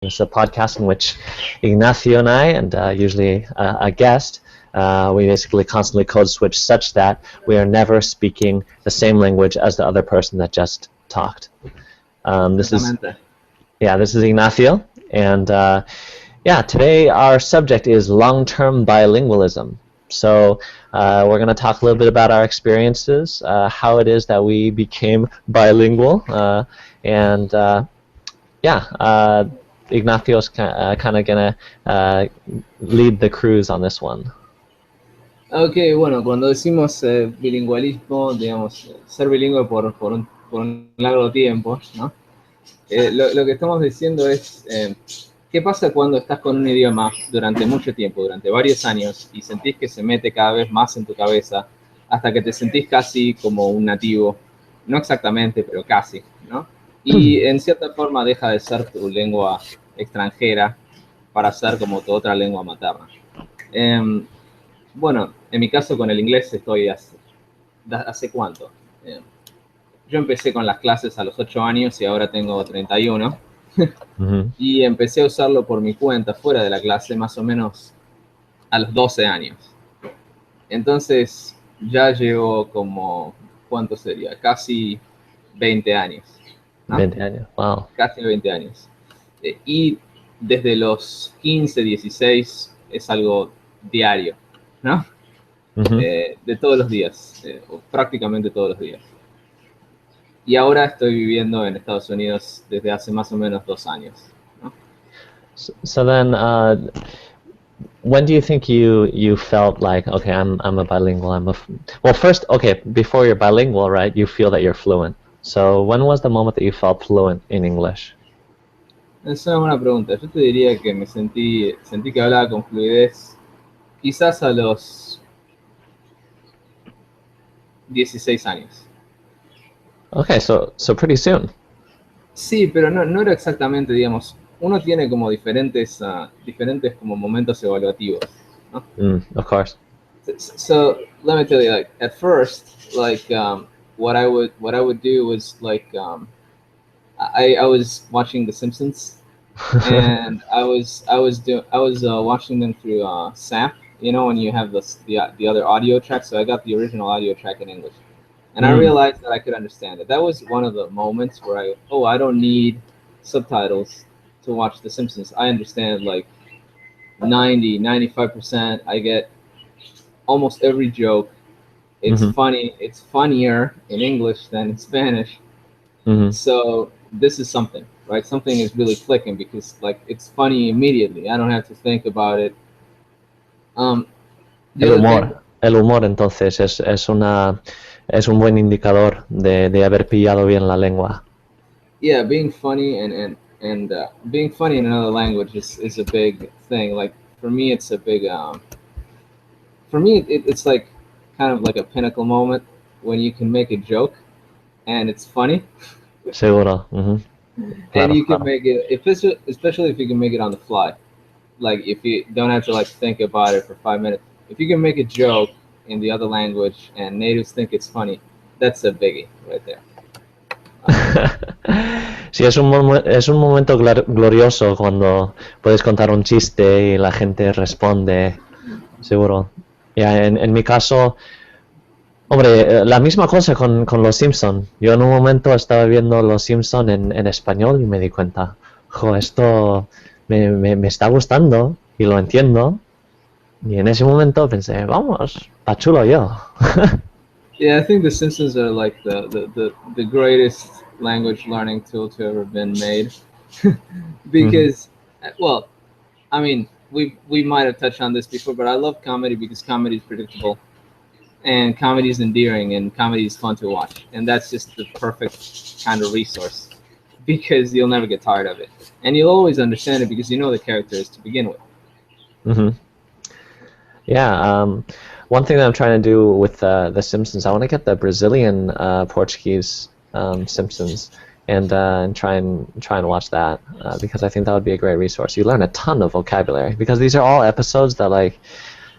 It's a podcast in which Ignacio and I, and usually a guest, we basically constantly code switch such that we are never speaking the same language as the other person that just talked. This is Exactamente. this is Ignacio, and today our subject is long-term bilingualism. So we're going to talk a little bit about our experiences, how it is that we became bilingual, and Ignacio's kind of going to lead the cruise on this one. Ok, bueno, cuando decimos bilingüismo, digamos, ser bilingüe por un largo tiempo, ¿no? Lo que estamos diciendo es, ¿qué pasa cuando estás con un idioma durante mucho tiempo, durante varios años, y sentís que se mete cada vez más en tu cabeza hasta que te sentís casi como un nativo? No exactamente, pero casi, ¿no? Y en cierta forma deja de ser tu lengua extranjera para ser como tu otra lengua materna. Bueno, en mi caso con el inglés estoy ¿hace cuánto? Yo empecé con las clases a los 8 años y ahora tengo 31. Y empecé a usarlo por mi cuenta fuera de la clase más o menos a los 12 años. Entonces ya llevo como, ¿cuánto sería? Casi 20 años. ¿no? 20 años, wow. Casi 20 años. Y desde los 15, 16 es algo diario, ¿no? De todos los días, o prácticamente todos los días. Y ahora estoy viviendo en Estados Unidos desde hace más o menos 2 años. ¿no? So then, when do you think you felt like, okay, I'm a bilingual? Well, first, okay, before you're bilingual, right? You feel that you're fluent. So when was the moment that you felt fluent in English? Es una buena pregunta. Yo te diría que me sentí que hablaba con fluidez quizás a los 16 años. Okay, so pretty soon. Sí, pero no era exactamente, digamos, uno tiene como diferentes como momentos evaluativos, ¿no? Of course. So let me tell you, like at first, like what I would do was like I was watching The Simpsons, and I was watching them through SAP. You know, when you have the other audio track. So I got the original audio track in English. And I realized that I could understand it. That was one of the moments where I don't need subtitles to watch The Simpsons. I understand like 95%. I get almost every joke. It's funny. It's funnier in English than in Spanish. So this is something, right? Something is really clicking because like it's funny immediately. I don't have to think about it. El humor entonces es un buen indicador de haber pillado bien la lengua. Yeah, being funny and being funny in another language is a big thing. Like for me, it's a big. For me, it's like kind of like a pinnacle moment when you can make a joke and it's funny. Seguro. And you can make it, especially if you can make it on the fly. Like if you don't have to like think about it for 5 minutes. If you can make a joke in the other language and natives think it's funny, that's a biggie right there. Sí, es un momento glorioso cuando puedes contar un chiste y la gente responde, seguro. En mi caso, hombre, la misma cosa con Los Simpson. Yo en un momento estaba viendo Los Simpson en español y me di cuenta, esto me está gustando y lo entiendo. Y en ese momento pensé, vamos, pa' chulo yo. Yeah, I think The Simpsons are like the greatest language learning tool to ever been made. Because, well, I mean, we might have touched on this before, but I love comedy because comedy is predictable. And comedy is endearing and comedy is fun to watch. And that's just the perfect kind of resource because you'll never get tired of it. And you'll always understand it because you know the characters to begin with. Yeah, one thing that I'm trying to do with The Simpsons, I want to get the Brazilian Portuguese Simpsons and try and watch that because I think that would be a great resource. You learn a ton of vocabulary because these are all episodes that like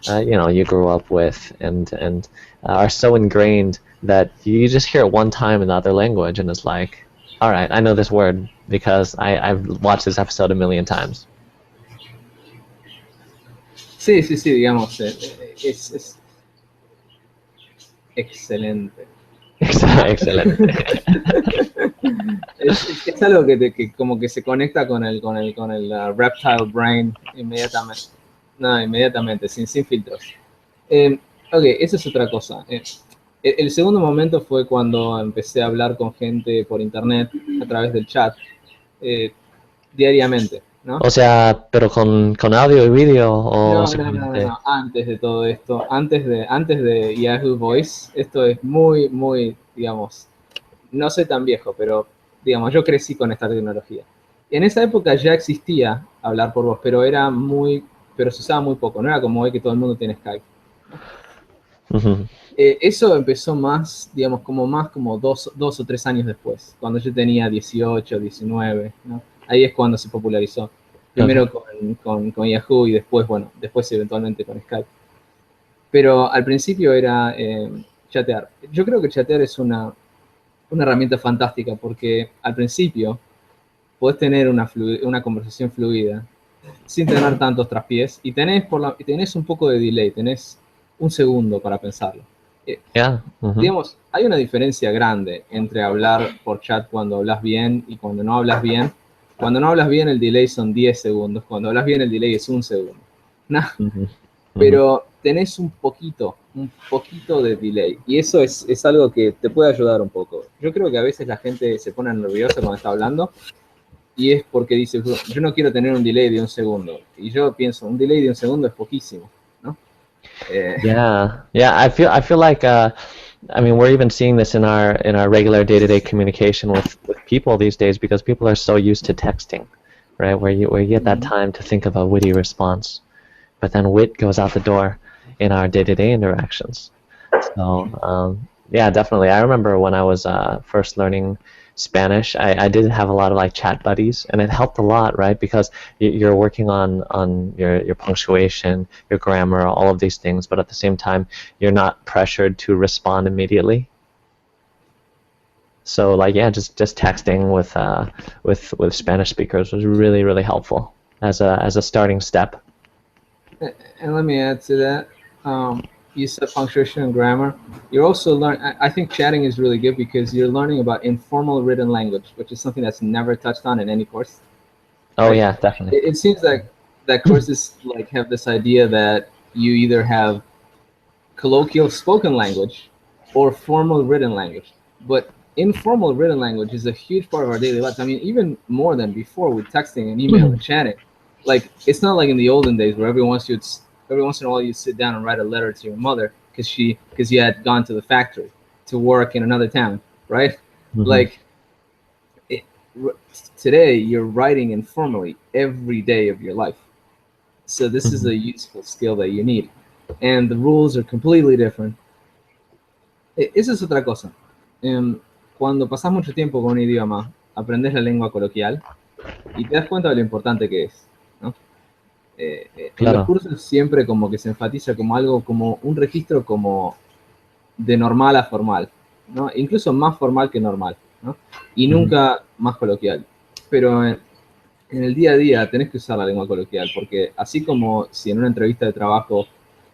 you grew up with and are so ingrained that you just hear it one time in the other language and it's like, all right, I know this word because I've watched this episode a million times. Sí, sí, sí, digamos, es excelente. Excelente. Es algo que como que se conecta con el reptile brain inmediatamente. No, inmediatamente, sin filtros. Ok, esa es otra cosa. El segundo momento fue cuando empecé a hablar con gente por internet a través del chat diariamente, ¿no? O sea, pero con audio y vídeo o No. simplemente. Antes de todo esto, antes de Yahoo Voice, esto es muy, digamos, no soy tan viejo, pero digamos, yo crecí con esta tecnología. En esa época ya existía hablar por voz, pero se usaba muy poco, no era como hoy que todo el mundo tiene Skype. Uh-huh. Eso empezó más, digamos, como 2 o 3 años después, cuando yo tenía 18, 19, ¿no? Ahí es cuando se popularizó. Primero Okay. con Yahoo y después, bueno, después eventualmente con Skype. Pero al principio era chatear. Yo creo que chatear es una herramienta fantástica porque al principio podés tener una conversación fluida sin tener tantos traspiés y tenés un poco de delay, tenés un segundo para pensarlo. Yeah. Uh-huh. Digamos, hay una diferencia grande entre hablar por chat cuando hablas bien y cuando no hablas bien. Cuando no hablas bien el delay son 10 segundos, cuando hablas bien el delay es un segundo. ¿No? Uh-huh. Uh-huh. Pero tenés un poquito de delay y eso es algo que te puede ayudar un poco. Yo creo que a veces la gente se pone nerviosa cuando está hablando y es porque dice, yo no quiero tener un delay de un segundo. Y yo pienso, un delay de un segundo es poquísimo, ¿no? Yeah. Yeah. I feel like I mean, we're even seeing this in our regular day-to-day communication with people these days because people are so used to texting, right? Where you get that time to think of a witty response, but then wit goes out the door in our day-to-day interactions. So yeah, definitely. I remember when I was first learning Spanish, I did have a lot of like chat buddies, and it helped a lot, right? Because you're working on your punctuation, your grammar, all of these things, but at the same time, you're not pressured to respond immediately. So like yeah, just texting with Spanish speakers was really helpful as a starting step. And let me add to that. You said punctuation and grammar. You're also learning. I think chatting is really good because you're learning about informal written language, which is something that's never touched on in any course. Oh Right? yeah, definitely. It seems like that courses like have this idea that you either have colloquial spoken language or formal written language. But informal written language is a huge part of our daily lives. I mean, even more than before with texting and email and chatting. Like it's not like in the olden days where every once in a while you sit down and write a letter to your mother because you had gone to the factory to work in another town, right? Mm-hmm. Like today you're writing informally every day of your life. So this is a useful skill that you need. And the rules are completely different. Esa es otra cosa. Cuando pasas mucho tiempo con un idioma, aprendes la lengua coloquial y te das cuenta de lo importante que es, ¿no? En los cursos siempre como que se enfatiza como algo, como un registro como de normal a formal, ¿no? Incluso más formal que normal, ¿no? Y nunca más coloquial. Pero en el día a día tenés que usar la lengua coloquial, porque así como si en una entrevista de trabajo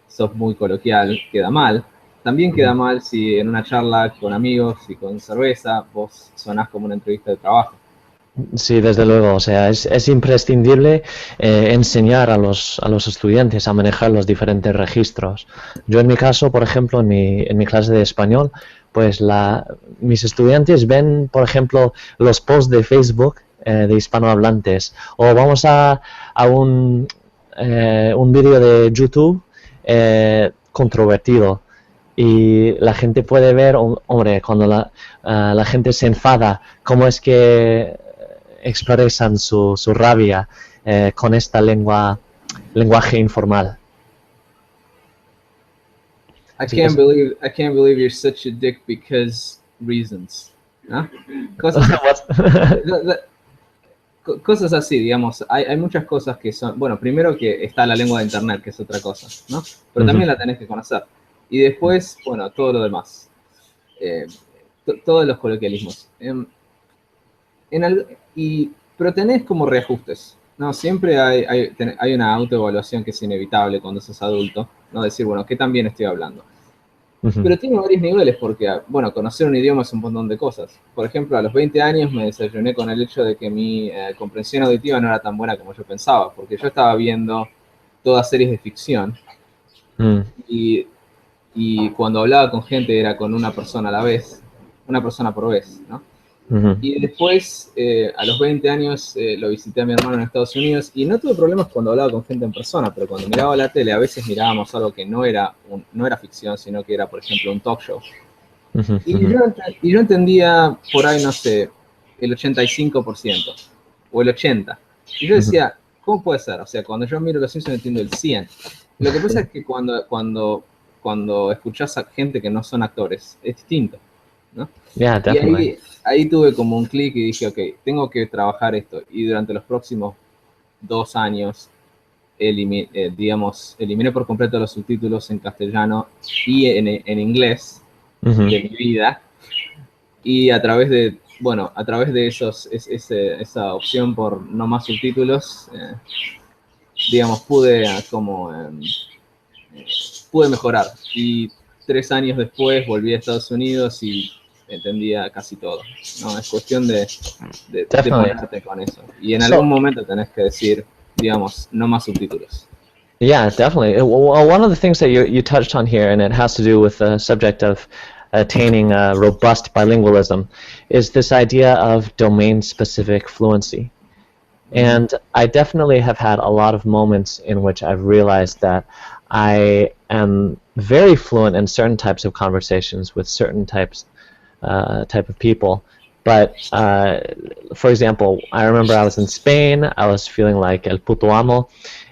sos muy coloquial, queda mal, también queda mal si en una charla con amigos y con cerveza vos sonás como una entrevista de trabajo. Sí, desde luego. O sea, es imprescindible enseñar a los estudiantes a manejar los diferentes registros. Yo en mi caso, por ejemplo, en mi clase de español, pues mis estudiantes ven, por ejemplo, los posts de Facebook de hispanohablantes o vamos a un vídeo de YouTube controvertido. Y la gente puede ver, hombre, cuando la gente se enfada, cómo es que expresan su rabia con esta lenguaje informal. I can't believe you're such a dick because reasons. ¿No? Cosas así, digamos. Hay muchas cosas que son. Bueno, primero que está la lengua de internet, que es otra cosa, ¿no? Pero también la tenés que conocer. Y después, bueno, todo lo demás. Todos los coloquialismos. pero tenés como reajustes, ¿no? Siempre hay una autoevaluación que es inevitable cuando sos adulto, ¿no? Decir, bueno, ¿qué tan bien estoy hablando? Pero tiene varios niveles porque, bueno, conocer un idioma es un montón de cosas. Por ejemplo, a los 20 años me desayuné con el hecho de que mi comprensión auditiva no era tan buena como yo pensaba, porque yo estaba viendo todas series de ficción y, y cuando hablaba con gente era con una persona a la vez, una persona por vez, ¿no? Y después, a los 20 años, lo visité a mi hermano en Estados Unidos y no tuve problemas cuando hablaba con gente en persona, pero cuando miraba la tele, a veces mirábamos algo que no era ficción, sino que era, por ejemplo, un talk show. Y yo entendía por ahí, no sé, el 85% o el 80%. Y yo decía, ¿cómo puede ser? O sea, cuando yo miro los Simpsons entiendo el 100%. Lo que pasa es que cuando escuchás a gente que no son actores, es distinto, ¿no? Yeah, Y definitely. ahí tuve como un clic y dije, ok, tengo que trabajar esto. Y durante los próximos 2 años, eliminé por completo los subtítulos en castellano y en inglés de mi vida. Y a través de esa opción por no más subtítulos, digamos, pude mejorar. Y 3 años después volví a Estados Unidos y entendía casi todo. No, es cuestión de Definitely. ponerte con eso. Y en algún So, momento tenés que decir, digamos, no más subtítulos. yeah, definitely. Well, one of the things that you touched on here, and it has to do with the subject of attaining robust bilingualism, is this idea of domain-specific fluency. And I definitely have had a lot of moments in which I've realized that I am very fluent in certain types of conversations with certain type of people. But for example, I remember I was in Spain. I was feeling like el puto amo,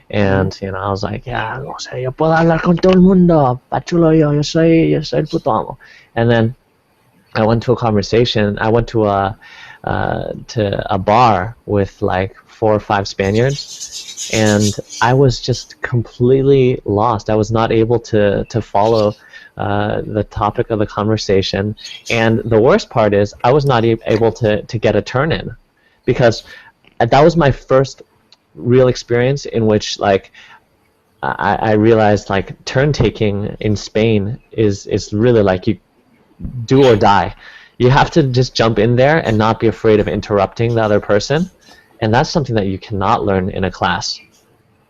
and I was like, yeah, o sea, yo puedo hablar con todo el mundo, pachulo yo soy el puto amo. And then I went to a conversation. I went to a bar with like 4 or 5 Spaniards, and I was just completely lost. I was not able to follow the topic of the conversation, and the worst part is I was not able to get a turn in, because that was my first real experience in which like I realized like turn taking in Spain is really like you do or die. You have to just jump in there and not be afraid of interrupting the other person, and that's something that you cannot learn in a class.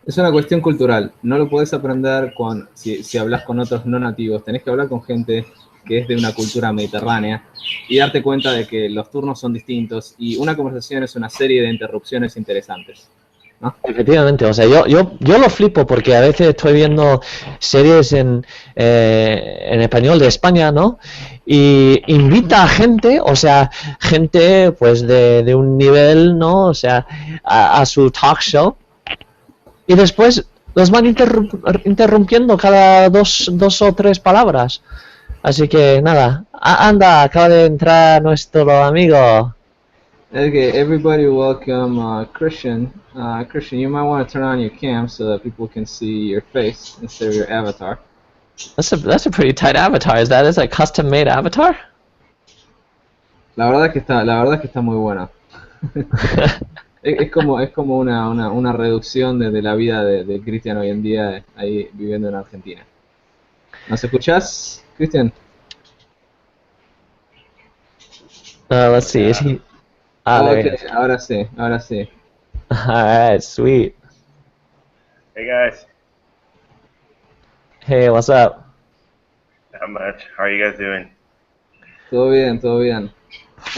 Es una cuestión cultural. No lo podés aprender si hablas con otros no nativos. Tenés que hablar con gente que es de una cultura mediterránea y darte cuenta de que los turnos son distintos y una conversación es una serie de interrupciones interesantes, ¿no? Efectivamente, o sea, yo lo flipo porque a veces estoy viendo series en español de España, ¿no? Y invita a gente, o sea, gente pues de un nivel, ¿no? O sea, a su talk show, y después los van interrumpiendo cada dos o tres palabras. Así que nada, anda, acaba de entrar nuestro amigo. Okay, everybody welcome Christian. Christian, you might want to turn on your cam so that people can see your face instead of your avatar. That's a pretty tight avatar. Is that a custom made avatar? La verdad es que está muy buena. Es como una reducción de la vida de Cristian hoy en día ahí viviendo en Argentina. ¿Nos escuchás, Cristian? Let's see. Is he? There he Okay, is. ahora sí, ahora sí. All right, sweet. Hey guys, Hey, what's up? not much. How are you guys doing? Todo bien, todo bien.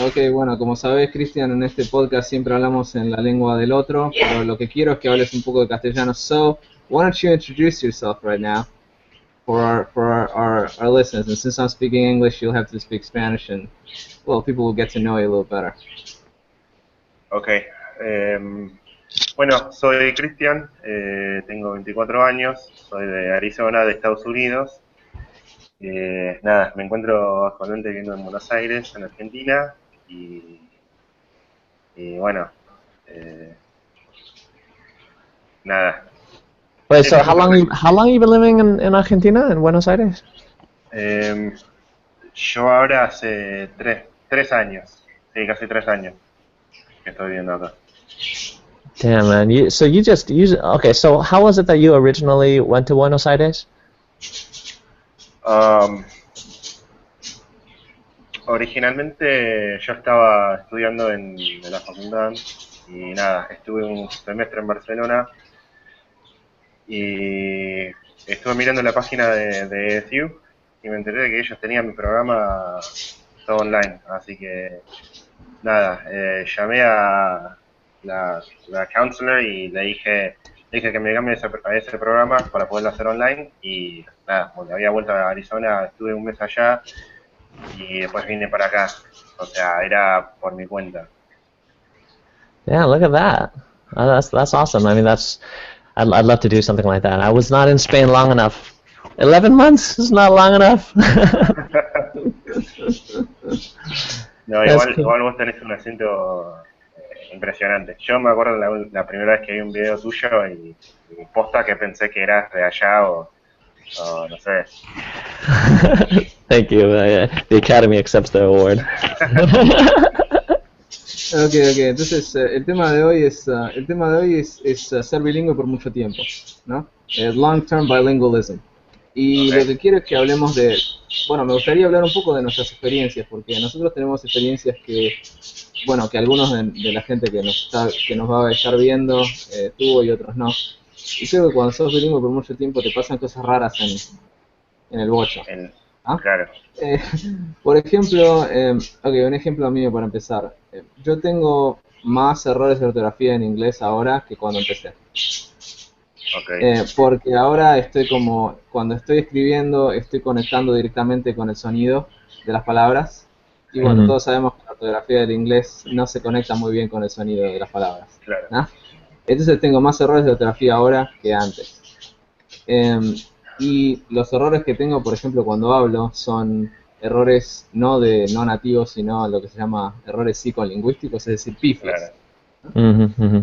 Ok, bueno, como sabés, Cristian, en este podcast siempre hablamos en la lengua del otro, pero lo que quiero es que hables un poco de castellano. So, why don't you introduce yourself right now for our listeners? And since I'm speaking English, you'll have to speak Spanish, and well, people will get to know you a little better. Okay. Bueno, soy Cristian, tengo 24 años, soy de Arizona, de Estados Unidos. Nada, me encuentro actualmente viviendo en Buenos Aires, en Argentina, y bueno, nada. Wait, so how long you been living in Argentina, in Buenos Aires? Yo ahora hace tres años, sí, casi 3 años. que estoy viviendo acá. Damn, man. Okay, so how was it that you originally went to Buenos Aires? Originalmente yo estaba estudiando en la facultad y nada, estuve un semestre en Barcelona y estuve mirando la página de ESU y me enteré de que ellos tenían mi programa todo online, así que nada, llamé a la counselor y le dije que me cambie a ese programa para poderlo hacer online y nada, cuando había vuelto a Arizona estuve un mes allá y después vine para acá, o sea, era por mi cuenta. Yeah, look at that. That's awesome. I mean, I'd love to do something like that. I was not in Spain long enough. 11 months is not long enough. No, That's igual, cool. igual vos tenés un acento impresionante. Yo me acuerdo la primera vez que vi un video tuyo y posta que pensé que eras de allá o no sé. Thank you. The Academy accepts the award. Okay, entonces el tema de hoy es ser bilingüe por mucho tiempo, ¿no? Long term bilingualism. Y Okay. lo que quiero es que hablemos bueno, me gustaría hablar un poco de nuestras experiencias, porque nosotros tenemos experiencias que algunos de la gente que nos va a estar viendo tuvo y otros no. Y creo que cuando sos bilingüe por mucho tiempo te pasan cosas raras en el bocho. ¿Ah? Claro. Por ejemplo, un ejemplo mío para empezar. Yo tengo más errores de ortografía en inglés ahora que cuando empecé. Okay. Porque ahora cuando estoy escribiendo, estoy conectando directamente con el sonido de las palabras. Y bueno, todos sabemos que la ortografía del inglés no se conecta muy bien con el sonido de las palabras. Claro. ¿No? Entonces tengo más errores de ortografía ahora que antes. Y los errores que tengo, por ejemplo, cuando hablo, son errores no nativos, sino lo que se llama errores psicolingüísticos, es decir, pifias. Claro.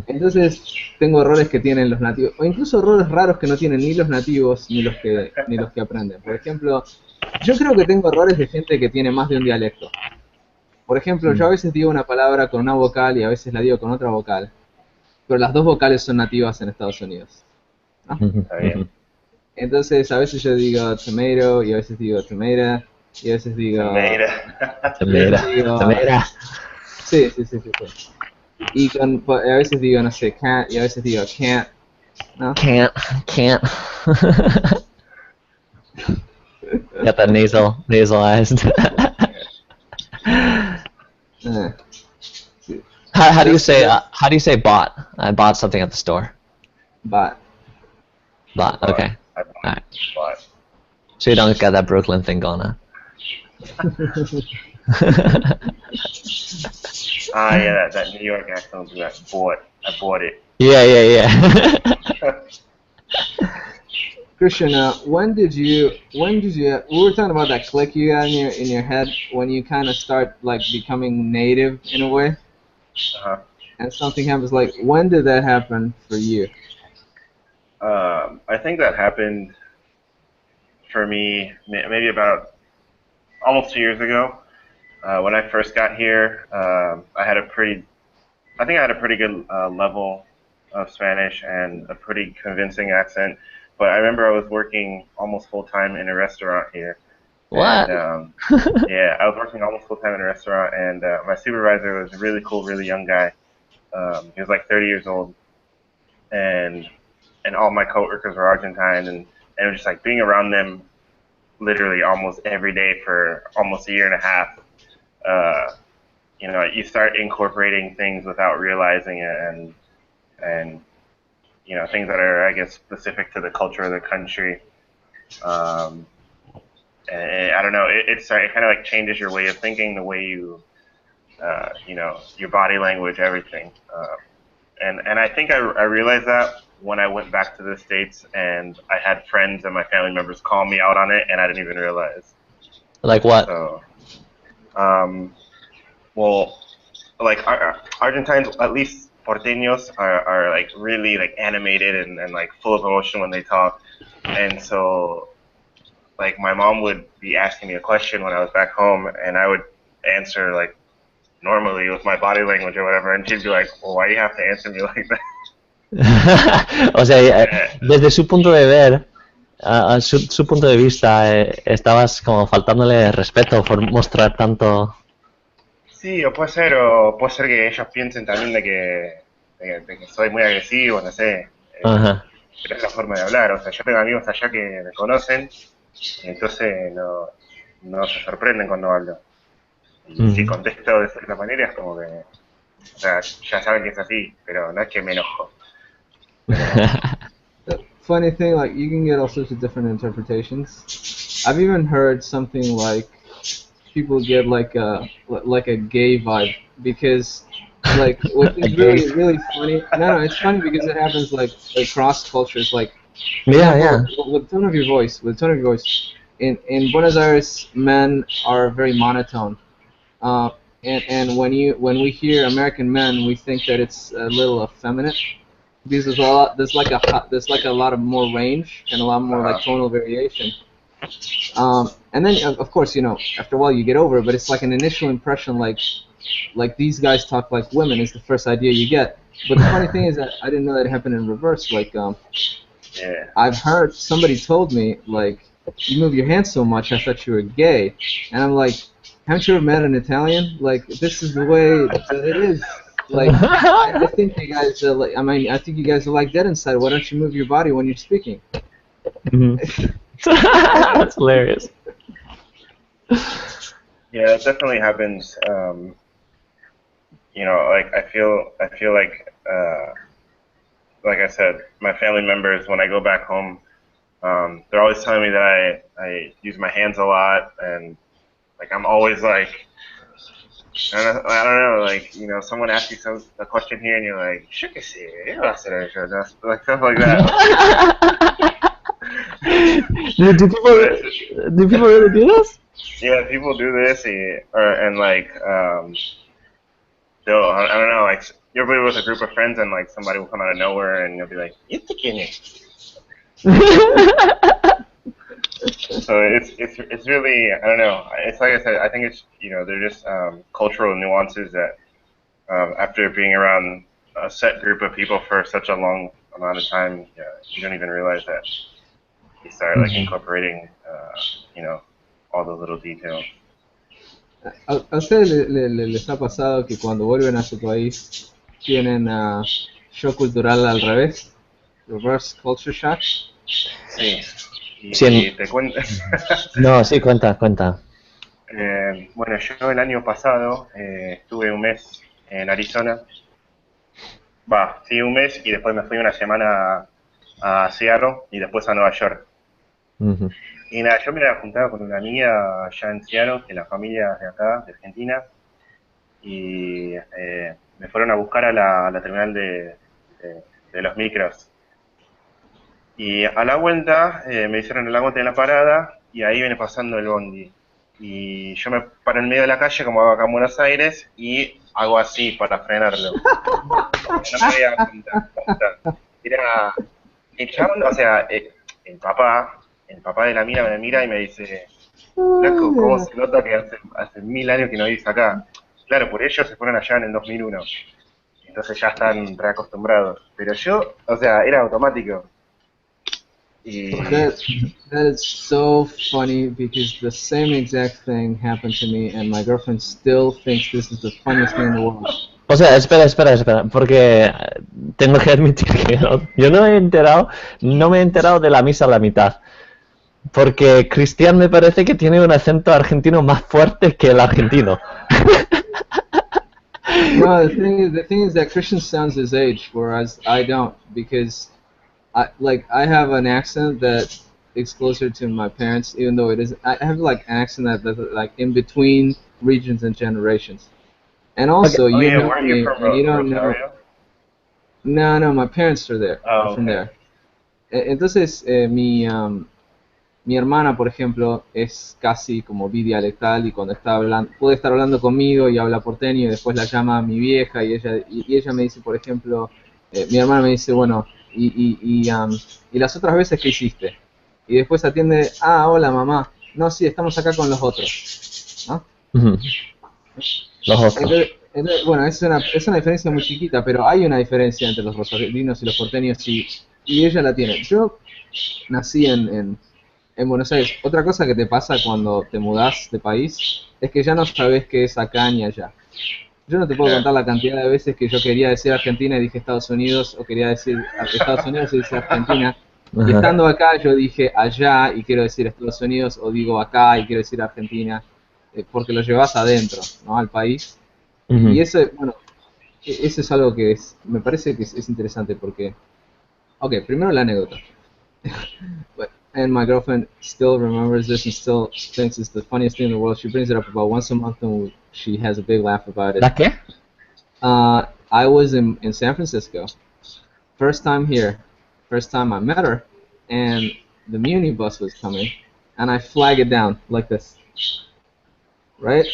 Entonces tengo errores que tienen los nativos, o incluso errores raros que no tienen ni los nativos ni los que aprenden. Por ejemplo, yo creo que tengo errores de gente que tiene más de un dialecto. Por ejemplo, yo a veces digo una palabra con una vocal y a veces la digo con otra vocal, pero las dos vocales son nativas en Estados Unidos, ¿no? Está bien. Entonces a veces yo digo tomato y a veces digo tomato y a veces digo... Tomato. Sí. Y a veces digo, no sé, cat y a veces digo can't, ¿no? Can't. Got that nasalized. Sí. How do you say bought? I bought something at the store. Bot. Okay. Alright. So you don't got that Brooklyn thing going on. Yeah, that New York accent, that I bought it. Yeah. Christian, when did you? We were talking about that click you got in your head when you kind of start like becoming native in a way, and something happens. Like, when did that happen for you? I think that happened for me maybe about almost 2 years ago. When I first got here, I had a pretty good level of Spanish and a pretty convincing accent. But I remember I was working almost full time in a restaurant here. What? And, yeah, I was working almost full time in a restaurant, and my supervisor was a really cool, really young guy. He was like 30 years old, and all my coworkers were Argentine, and it was just like being around them literally almost every day for almost a year and a half. You start incorporating things without realizing it, and things that are, I guess, specific to the culture of the country. And I don't know, it kind of like changes your way of thinking, the way you, your body language, everything. And I think I realized that when I went back to the States and I had friends and my family members call me out on it, and I didn't even realize. Like what? So, well, like Argentines, at least porteños, are like really like animated and like full of emotion when they talk. And so, like, my mom would be asking me a question when I was back home, and I would answer like normally with my body language or whatever, and she'd be like, well, why do you have to answer me like that? O sea, desde su punto de ver, a su punto de vista, estabas como faltándole respeto por mostrar tanto. Sí, o puede ser que ellos piensen también de que soy muy agresivo, no sé, Ajá. pero es la forma de hablar, o sea, yo tengo amigos allá que me conocen, y entonces no se sorprenden cuando hablo. Y si contesto de cierta manera es como que, o sea, ya saben que es así, pero no es que me enojo. The funny thing, like, you can get all sorts of different interpretations. I've even heard something like people get like a gay vibe because, like, what is really really funny. No, it's funny because it happens like across cultures. Like, for example, with tone of your voice, in Buenos Aires, men are very monotone. And when we hear American men, we think that it's a little effeminate because there's like a lot of more range and a lot more like tonal variation. And then of course, after a while you get over it, but it's like an initial impression, like these guys talk like women is the first idea you get. But the funny thing is that I didn't know that it happened in reverse. Like, I've heard somebody told me, like, you move your hands so much, I thought you were gay, and I'm like, haven't you ever met an Italian? Like, this is the way that it is. Like, I think you guys are like, I think you guys are like dead inside. Why don't you move your body when you're speaking? That's hilarious. Yeah, it definitely happens. Like I feel like I said, my family members, when I go back home, they're always telling me that I use my hands a lot, and like I'm always like, I don't know, like, someone asks you a question here, and you're like, "Yo qué sé, like stuff like that." Do people really do this? Yeah, people do this, and like, they'll, I don't know, like, you'll be with a group of friends, and like somebody will come out of nowhere, and you'll be like, "It's quién es?" So it's really, I don't know. It's like I said, I think it's, they're just cultural nuances that after being around a set group of people for such a long amount of time, you don't even realize that you start like incorporating, all the little details. ¿A ustedes les ha pasado que cuando vuelven a su país tienen shock cultural al revés? Reverse culture shock? Sí. Sí. Te cuento. No, sí, cuenta. Bueno, yo el año pasado estuve un mes en Arizona. Sí, un mes, y después me fui una semana a Seattle y después a Nueva York. Y nada, yo me había juntado con una amiga allá en Seattle, que la familia es de acá, de Argentina, y me fueron a buscar a la terminal de los micros. Y a la vuelta me hicieron el aguante en la parada, y ahí viene pasando el bondi. Y yo me paro en medio de la calle, como hago acá en Buenos Aires, y hago así para frenarlo. No me había dado cuenta. Era el chabón, o sea, el papá de la mina me mira y me dice, "Flaco, ¿cómo se nota que hace 1000 años que no vivís acá?" Claro, por ellos se fueron allá en el 2001. Entonces ya están reacostumbrados. Pero yo, o sea, era automático. That is so funny because the same exact thing happened to me, and my girlfriend still thinks this is the funniest thing in the world. O sea, espera, porque tengo que admitir que yo no me he enterado de la misa a la mitad. Porque Cristian me parece que tiene un acento argentino más fuerte que el argentino. No, the thing is that Christian sounds his age, whereas I don't, because I have an accent that is closer to my parents, even though I have like an accent that's like in between regions and generations. And also, Okay. you know where are me, you from, and you don't know. No, my parents are there. Oh, From okay. there. Entonces, mi hermana, por ejemplo, es casi como bidialectal y cuando está hablando, puede estar hablando conmigo y habla porteño y después la llama a mi vieja y ella me dice, por ejemplo, mi hermana me dice, bueno, y las otras veces que hiciste. Y después atiende, hola mamá, no, sí, estamos acá con los otros, ¿no? Los osos. Bueno, es una diferencia muy chiquita, pero hay una diferencia entre los rosarinos y los porteños y ella la tiene. Yo nací en Buenos Aires. Otra cosa que te pasa cuando te mudás de país es que ya no sabes qué es acá ni allá. Yo no te puedo contar la cantidad de veces que yo quería decir Argentina y dije Estados Unidos, o quería decir Estados Unidos y dije Argentina. Y Ajá. estando acá yo dije allá y quiero decir Estados Unidos, o digo acá y quiero decir Argentina, porque lo llevas adentro, ¿no? Al país. Y Ujú. eso, bueno, eso es algo que me parece que es interesante porque, ok, primero la anécdota. And my girlfriend still remembers this and still thinks it's the funniest thing in the world. She brings it up about once a month and she has a big laugh about it. ¿La qué? I was in San Francisco, first time here, first time I met her, and the Muni bus was coming, and I flag it down like this, right?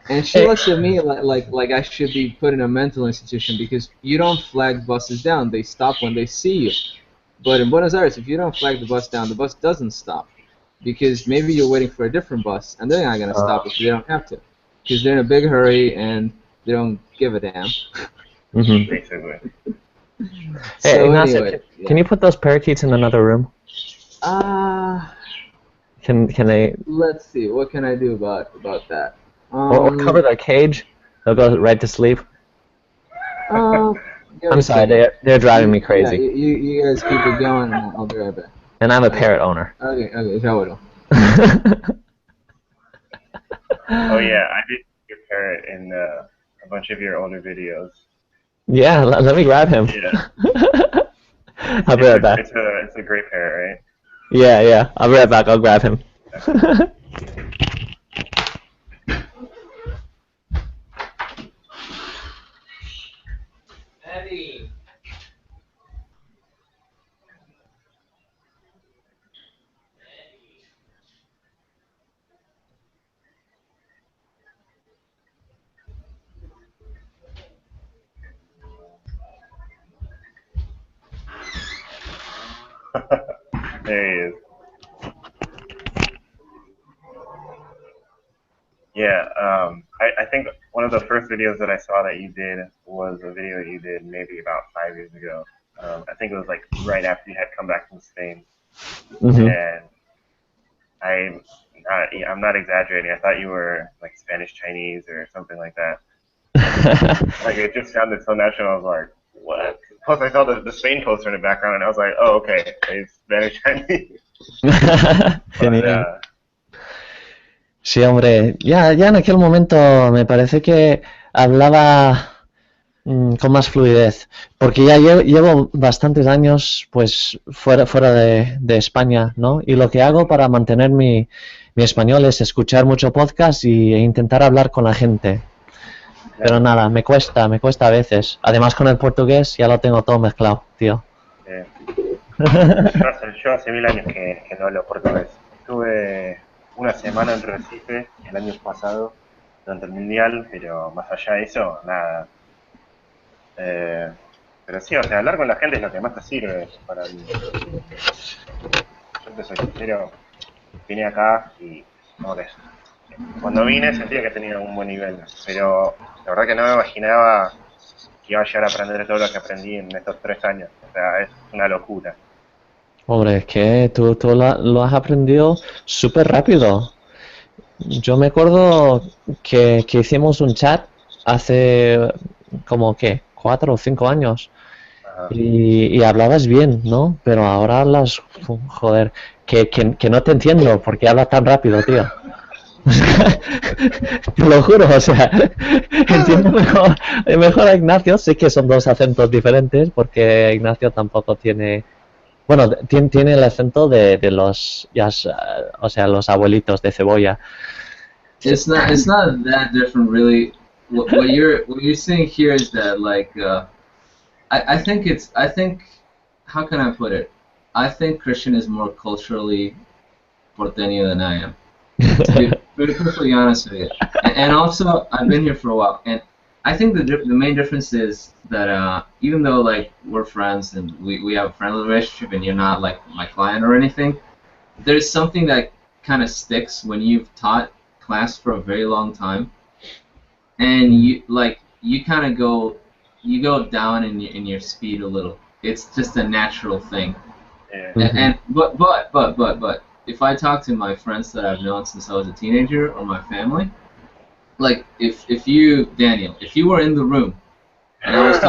And she Eh, looks at me like I should be put in a mental institution because you don't flag buses down; they stop when they see you. But in Buenos Aires, if you don't flag the bus doesn't stop because maybe you're waiting for a different bus, and they're not gonna stop if they don't have to because they're in a big hurry and they don't give a damn. ujú. Basically. Hey, So Ignacio, anyway, can yeah. you put those parakeets in another room? Uh, Can they, let's see. What can I do about that? or cover their cage? They'll go right to sleep. Uh, give me I'm a sorry, second. they're driving me Yeah, crazy. you guys keep it going, and I'll be right back. And I'm a Okay. parrot owner. Okay, ya vuelvo. Oh yeah, I did your parrot in a bunch of your older videos. Yeah, let me grab him. Yeah. I'll be right back. It's a great parrot, right? Yeah, I'll be right back. I'll grab him. Eddie. There he is. Yeah, I think one of the first videos that I saw that you did was a video you did maybe about 5 years ago. I think it was like right after you had come back from Spain, Mhm. and I'm not exaggerating. I thought you were like Spanish Chinese or something like that. Like it just sounded so natural. I was like, what? Plus, I saw the Spain poster in the background, and I was like, oh, okay, it's Spanish Chinese. But Genial. Sí, hombre, ya en aquel momento me parece que hablaba con más fluidez, porque ya llevo bastantes años pues fuera de España, ¿no? Y lo que hago para mantener mi español es escuchar mucho podcast e intentar hablar con la gente. Pero nada, me cuesta a veces. Además con el portugués ya lo tengo todo mezclado, tío. yo hace 1000 años que no hablo portugués. Estuve una semana en Recife el año pasado durante el Mundial, pero más allá de eso, nada. Pero sí, o sea, hablar con la gente es lo que más te sirve para mí. Yo te soy sincero, vine acá y como que cuando vine sentía que tenía un buen nivel, pero la verdad que no me imaginaba que iba a llegar a aprender todo lo que aprendí en estos 3 años. O sea, es una locura. Hombre, es que tú lo has aprendido súper rápido. Yo me acuerdo que hicimos un chat hace como que 4 o 5 años Ajá. y hablabas bien, ¿no? Pero ahora hablas, joder, que no te entiendo porque hablas tan rápido, tío. Te lo juro, o sea, entiendo mejor a Ignacio, sé que son dos acentos diferentes porque Ignacio tampoco tiene, bueno, tiene el acento de los, o sea, los abuelitos de cebolla. It's not that different really. What you're saying here is that like I think how can I put it? I think Christian is more culturally porteño than I am. To be perfectly honest with you, and also I've been here for a while, and I think the main difference is that even though like we're friends and we have a friendly relationship, and you're not like my client or anything, there's something that kind of sticks when you've taught class for a very long time. and you kind of go down in your speed a little. It's just a natural thing. Yeah. And but if I talk to my friends that I've known since I was a teenager or my family, like if you, Daniel, if you were in the room and I was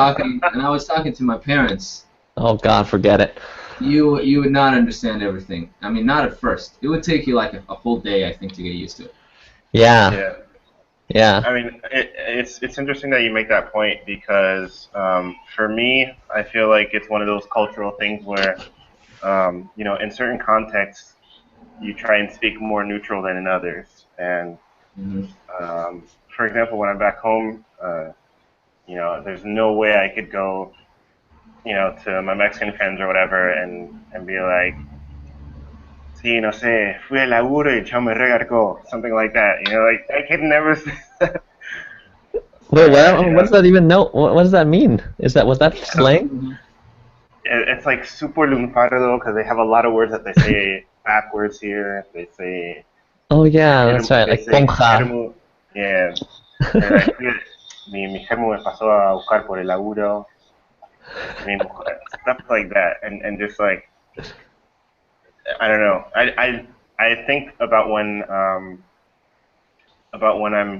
talking to my parents, Oh God, forget it. you would not understand everything. I mean, not at first. It would take you like a whole day, I think, to get used to it. Yeah, Yeah. yeah. I mean, it's interesting that you make that point because for me, I feel like it's one of those cultural things where you know, in certain contexts, you try and speak more neutral than in others. And Mm-hmm. for example, when I'm back home, you know, there's no way I could go, you know, to my Mexican friends or whatever and be like, sí, no sé, fui al laburo y el chavo me regarcó, something like that. You know, like I could never say that. Wait, You what know, does that even know? What does that mean? Was that slang? it's like super lunfardo because they have a lot of words that they say backwards here. They say, Oh yeah, that's right. they Like say conja. germo, yeah. They're like, mi germo me pasó a buscar por el laburo. Mi mujer, stuff like that, and just like I don't know. I think about when I'm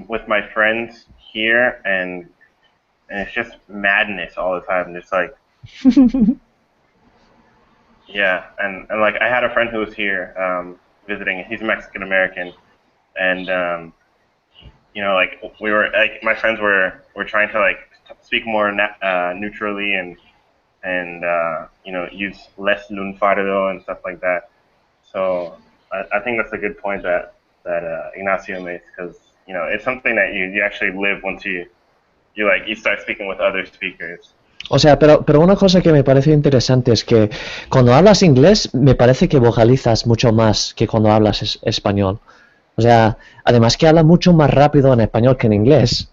with my friends here and it's just madness all the time. Just like yeah, and like I had a friend who was here visiting. He's Mexican American, and you know, like we were like my friends were trying to like speak more neutrally and you know use less lunfardo and stuff like that. So I think that's a good point that Ignacio makes because you know it's something that you actually live once you start speaking with other speakers. O sea, pero una cosa que me parece interesante es que cuando hablas inglés me parece que vocalizas mucho más que cuando hablas español. O sea, además que hablas mucho más rápido en español que en inglés.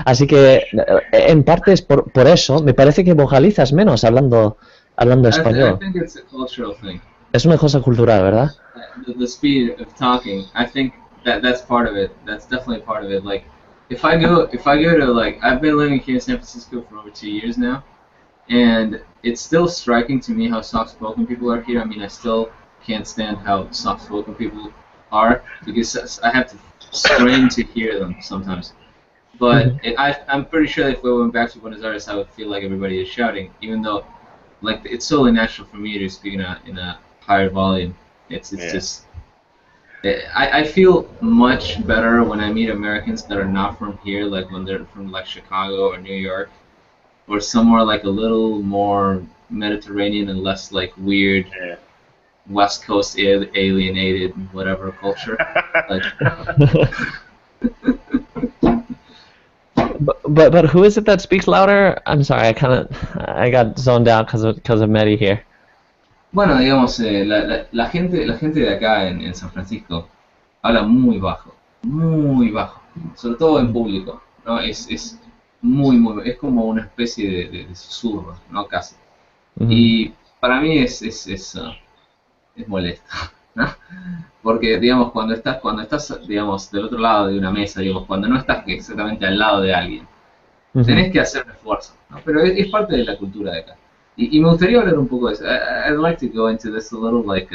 Así que en parte es por eso, me parece que vocalizas menos hablando I español. think it's a cultural thing. Es una cosa cultural, ¿verdad? The speed of talking, I think that's part of it. That's definitely part of it. Like, if I go to like, I've been living here in San Francisco for over 2 years now, and it's still striking to me how soft-spoken people are here. I mean, I still can't stand how soft-spoken people are because I have to strain to hear them sometimes. But I'm pretty sure that if we went back to Buenos Aires, I would feel like everybody is shouting, even though like it's totally natural for me to speak in a higher volume. It's Yeah. just I feel much better when I meet Americans that are not from here, like when they're from like Chicago or New York or somewhere like a little more Mediterranean and less like weird Yeah. West Coast alienated whatever culture. Like, but who is it that speaks louder? I'm sorry, I got zoned out because of Medi here. bueno, digamos, la gente de acá en San Francisco habla muy bajo, sobre todo en público, ¿no? Es es como una especie de susurro, ¿no? Casi. Y para mí es molesto, ¿no? Porque, digamos, cuando estás, digamos, del otro lado de una mesa, digamos, cuando no estás exactamente al lado de alguien, tenés que hacer un esfuerzo, ¿no? Pero es parte de la cultura de acá. Y me gustaría hablar un poco de eso. I'd like to go into this a little, like,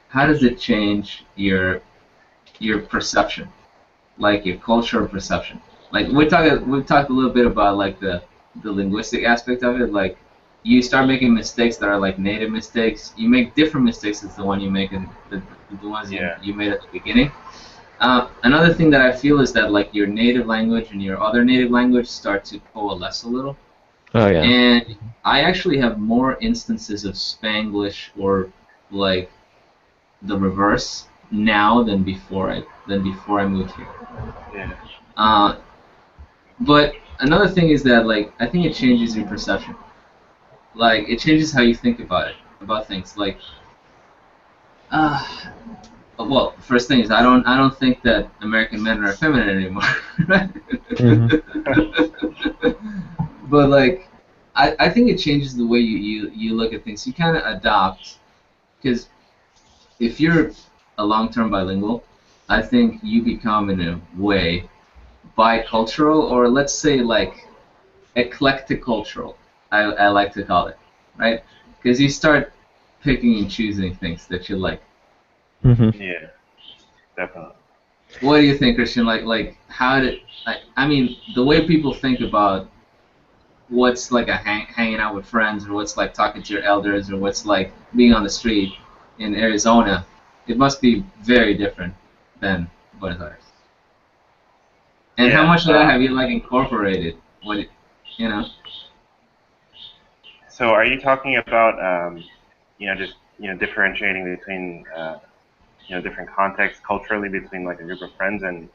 how does it change your perception, like your cultural perception? Like we've talked a little bit about like the linguistic aspect of it. Like you start making mistakes that are like native mistakes. You make different mistakes as the one you make in the ones you made at the beginning. Another thing that I feel is that like your native language and your other native language start to coalesce a little. Oh yeah. And I actually have more instances of Spanglish or like the reverse now than before I moved here. Yeah. But another thing is that like I think it changes your perception. Like it changes how you think about things. Like, well, first thing is I don't think that American men are feminine anymore. But like I think it changes the way you look at things. You kind of adopt because if you're a long-term bilingual, I think you become in a way bicultural, or let's say like eclectic cultural. I like to call it, right? Because you start picking and choosing things that you like. Yeah, definitely. What do you think, Christian? Like how did I mean the way people think about what's like a hanging out with friends, or what's like talking to your elders, or what's like being on the street in Arizona, it must be very different than Buenos Aires. And how Yeah. much of that have you like incorporated? What you know? So are you talking about, just, differentiating between, different contexts culturally between like a group of friends and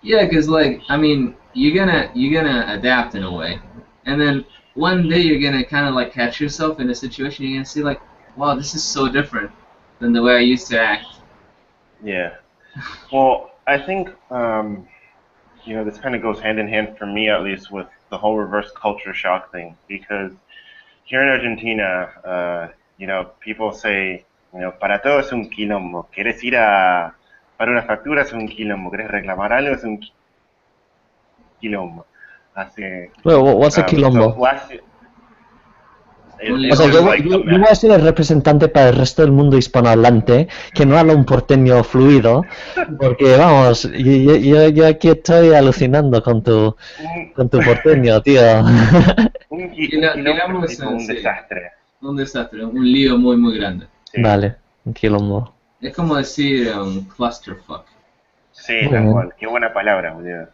Yeah, cause like I mean, you're gonna adapt in a way, and then one day you're gonna kind of like catch yourself in a situation. You're gonna see like, wow, this is so different than the way I used to act. yeah. Well, I think, this kind of goes hand in hand for me at least with the whole reverse culture shock thing because here in Argentina, people say, para todo es un quilombo. ¿Quieres ir a para una factura es un quilombo? ¿Quieres reclamar algo es un quilombo? Así, Well, what's a so quilombo? last Un O it's sea, lío. just yo, like yo, yo voy a ser el representante para el resto del mundo hispanohablante, que no habla un porteño fluido, porque vamos, yo aquí estoy alucinando un, con tu porteño, tío. un quilombo es Digamos, tipo un sí, desastre. un desastre, un lío muy muy grande. Sí, Vale, un quilombo. Es como decir un clusterfuck. sí, Muy tal bien. cual. Qué buena palabra, boludo.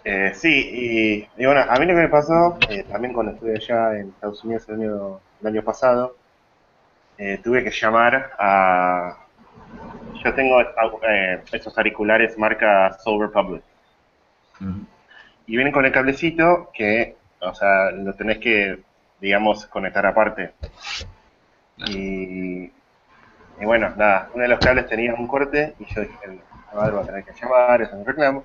eh, sí, y bueno, a mí lo que me pasó, también cuando estuve allá en Estados Unidos el año pasado, tuve que llamar a... Yo tengo estos auriculares marca Soul Republic. Ujú. Y vienen con el cablecito que, o sea, lo tenés que, digamos, conectar aparte. Y, y bueno, nada, uno de los cables tenía un corte y yo dije, mi madre va a tener que llamar, es un reclamo.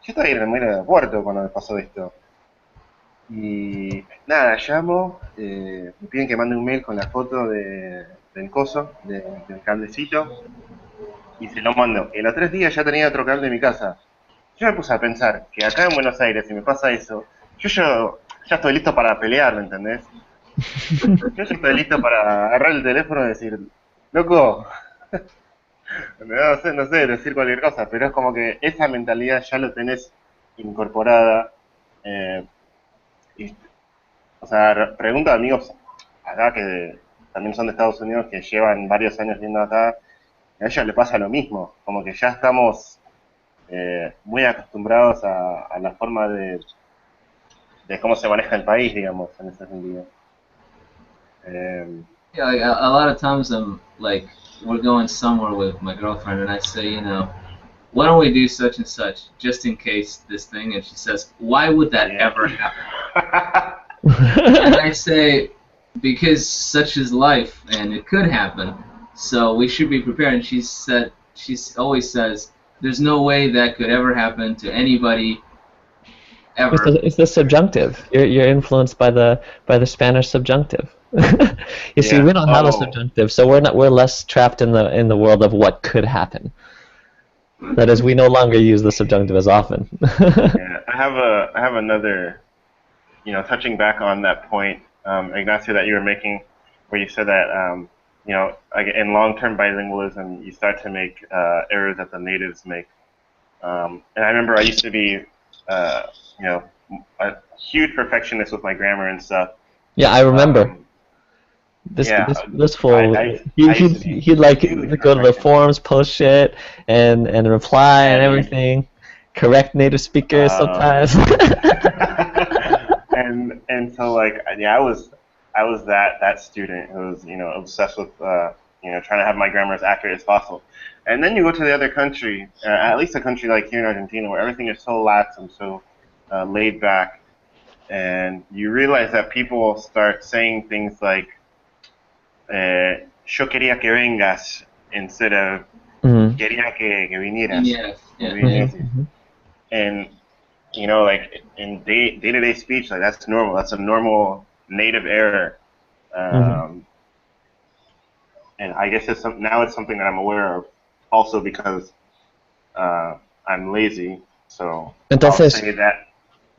Yo estaba ahí en el medio del aeropuerto cuando me pasó esto. Y nada, llamo, me piden que mande un mail con la foto del coso, del cablecito, y se lo mando. Y en los 3 días ya tenía otro cable en mi casa. Yo me puse a pensar que acá en Buenos Aires, si me pasa eso, yo ya estoy listo para pelear, ¿me entendés? Yo ya estoy listo para agarrar el teléfono y decir, loco, no sé, decir cualquier cosa, pero es como que esa mentalidad ya lo tenés incorporada. eh, y O sea, pregunto a amigos acá que también son de Estados Unidos que llevan varios años viendo acá, y a ellos les pasa lo mismo, como que ya estamos muy acostumbrados a la forma de cómo se maneja el país, digamos, en ese sentido. Eh, Yeah, like a lot of times I'm like, we're going somewhere with my girlfriend, and I say, why don't we do such and such, just in case this thing? And she says, why would that yeah. ever happen? And I say, because such is life, and it could happen. So we should be prepared. And she always says, there's no way that could ever happen to anybody ever. It's the subjunctive. You're influenced by the Spanish subjunctive. You see, we Yeah. don't have a Oh, subjunctive, so we're less trapped in the world of what could happen. That is, we no longer use the subjunctive as often. yeah. I have another, touching back on that point, Ignacio, that you were making, where you said that, like in long-term bilingualism, you start to make errors that the natives make. And I remember I used to be, uh, you know, a huge perfectionist with my grammar and stuff. Yeah, I remember. Um, This yeah, this this I, fool, I, he I used he to be he'd like huge go to the perfectionist. forums, post shit, and reply and And everything. Correct native speakers uh, sometimes. and so like yeah, I was that student who was obsessed with trying to have my grammar as accurate as possible. And then you go to the other country, at least a country like here in Argentina, where everything is so lax and so laid back, and you realize that people start saying things like "yo quería que vengas" instead of Mhm. "quería que vinieras" Yes, or yeah. Mhm. vinieses. And like in day-to-day speech, like that's normal. That's a normal native error. Mhm. Um, and I guess now it's something that I'm aware of. also because I'm lazy, so I'll Entonces, say that.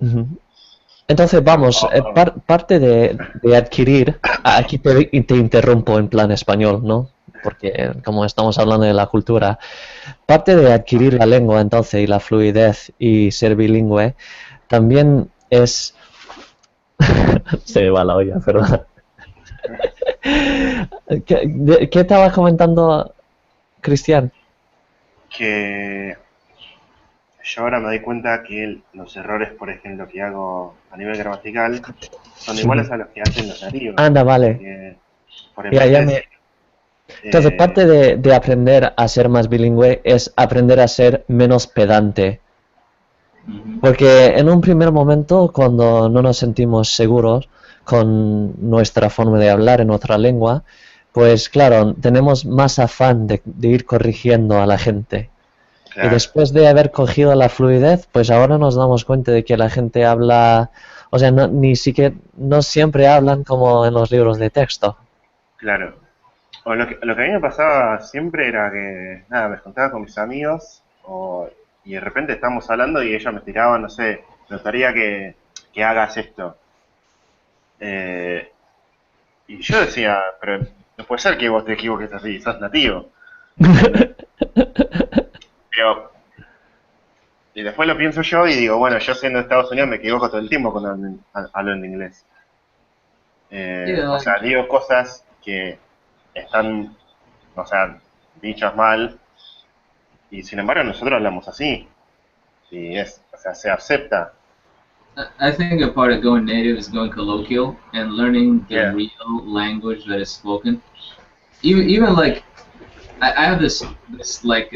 ujú. Entonces vamos, parte de adquirir, aquí te interrumpo en plan español, ¿no? Porque como estamos hablando de la cultura, parte de adquirir la lengua entonces y la fluidez y ser bilingüe también es... Se me va la olla, perdón. ¿Qué estabas comentando, Cristian? Que yo ahora me doy cuenta que los errores, por ejemplo, que hago a nivel gramatical son iguales a los que hacen los nativos. Anda, vale. Que, por Ya, ejemplo, Entonces, parte de aprender a ser más bilingüe es aprender a ser menos pedante. Porque en un primer momento, cuando no nos sentimos seguros con nuestra forma de hablar en otra lengua, pues claro, tenemos más afán de ir corrigiendo a la gente. claro, Y después de haber cogido la fluidez, pues ahora nos damos cuenta de que la gente habla, o sea, no siempre hablan como en los libros de texto. claro. O lo que a mí me pasaba siempre era que, nada, me juntaba con mis amigos y de repente estábamos hablando y ellos me tiraban, no sé, me gustaría que hagas esto. Y yo decía, pero no puede ser que vos te equivoques así, sos nativo. Pero, y después lo pienso yo y digo, bueno, yo siendo de Estados Unidos me equivoco todo el tiempo cuando hablo en inglés. O sea, digo cosas que están, o sea, dichas mal, y sin embargo nosotros hablamos así. Y o sea, se acepta. I think a part of going native is going colloquial and learning the Yeah. real language that is spoken. Even like, I have this like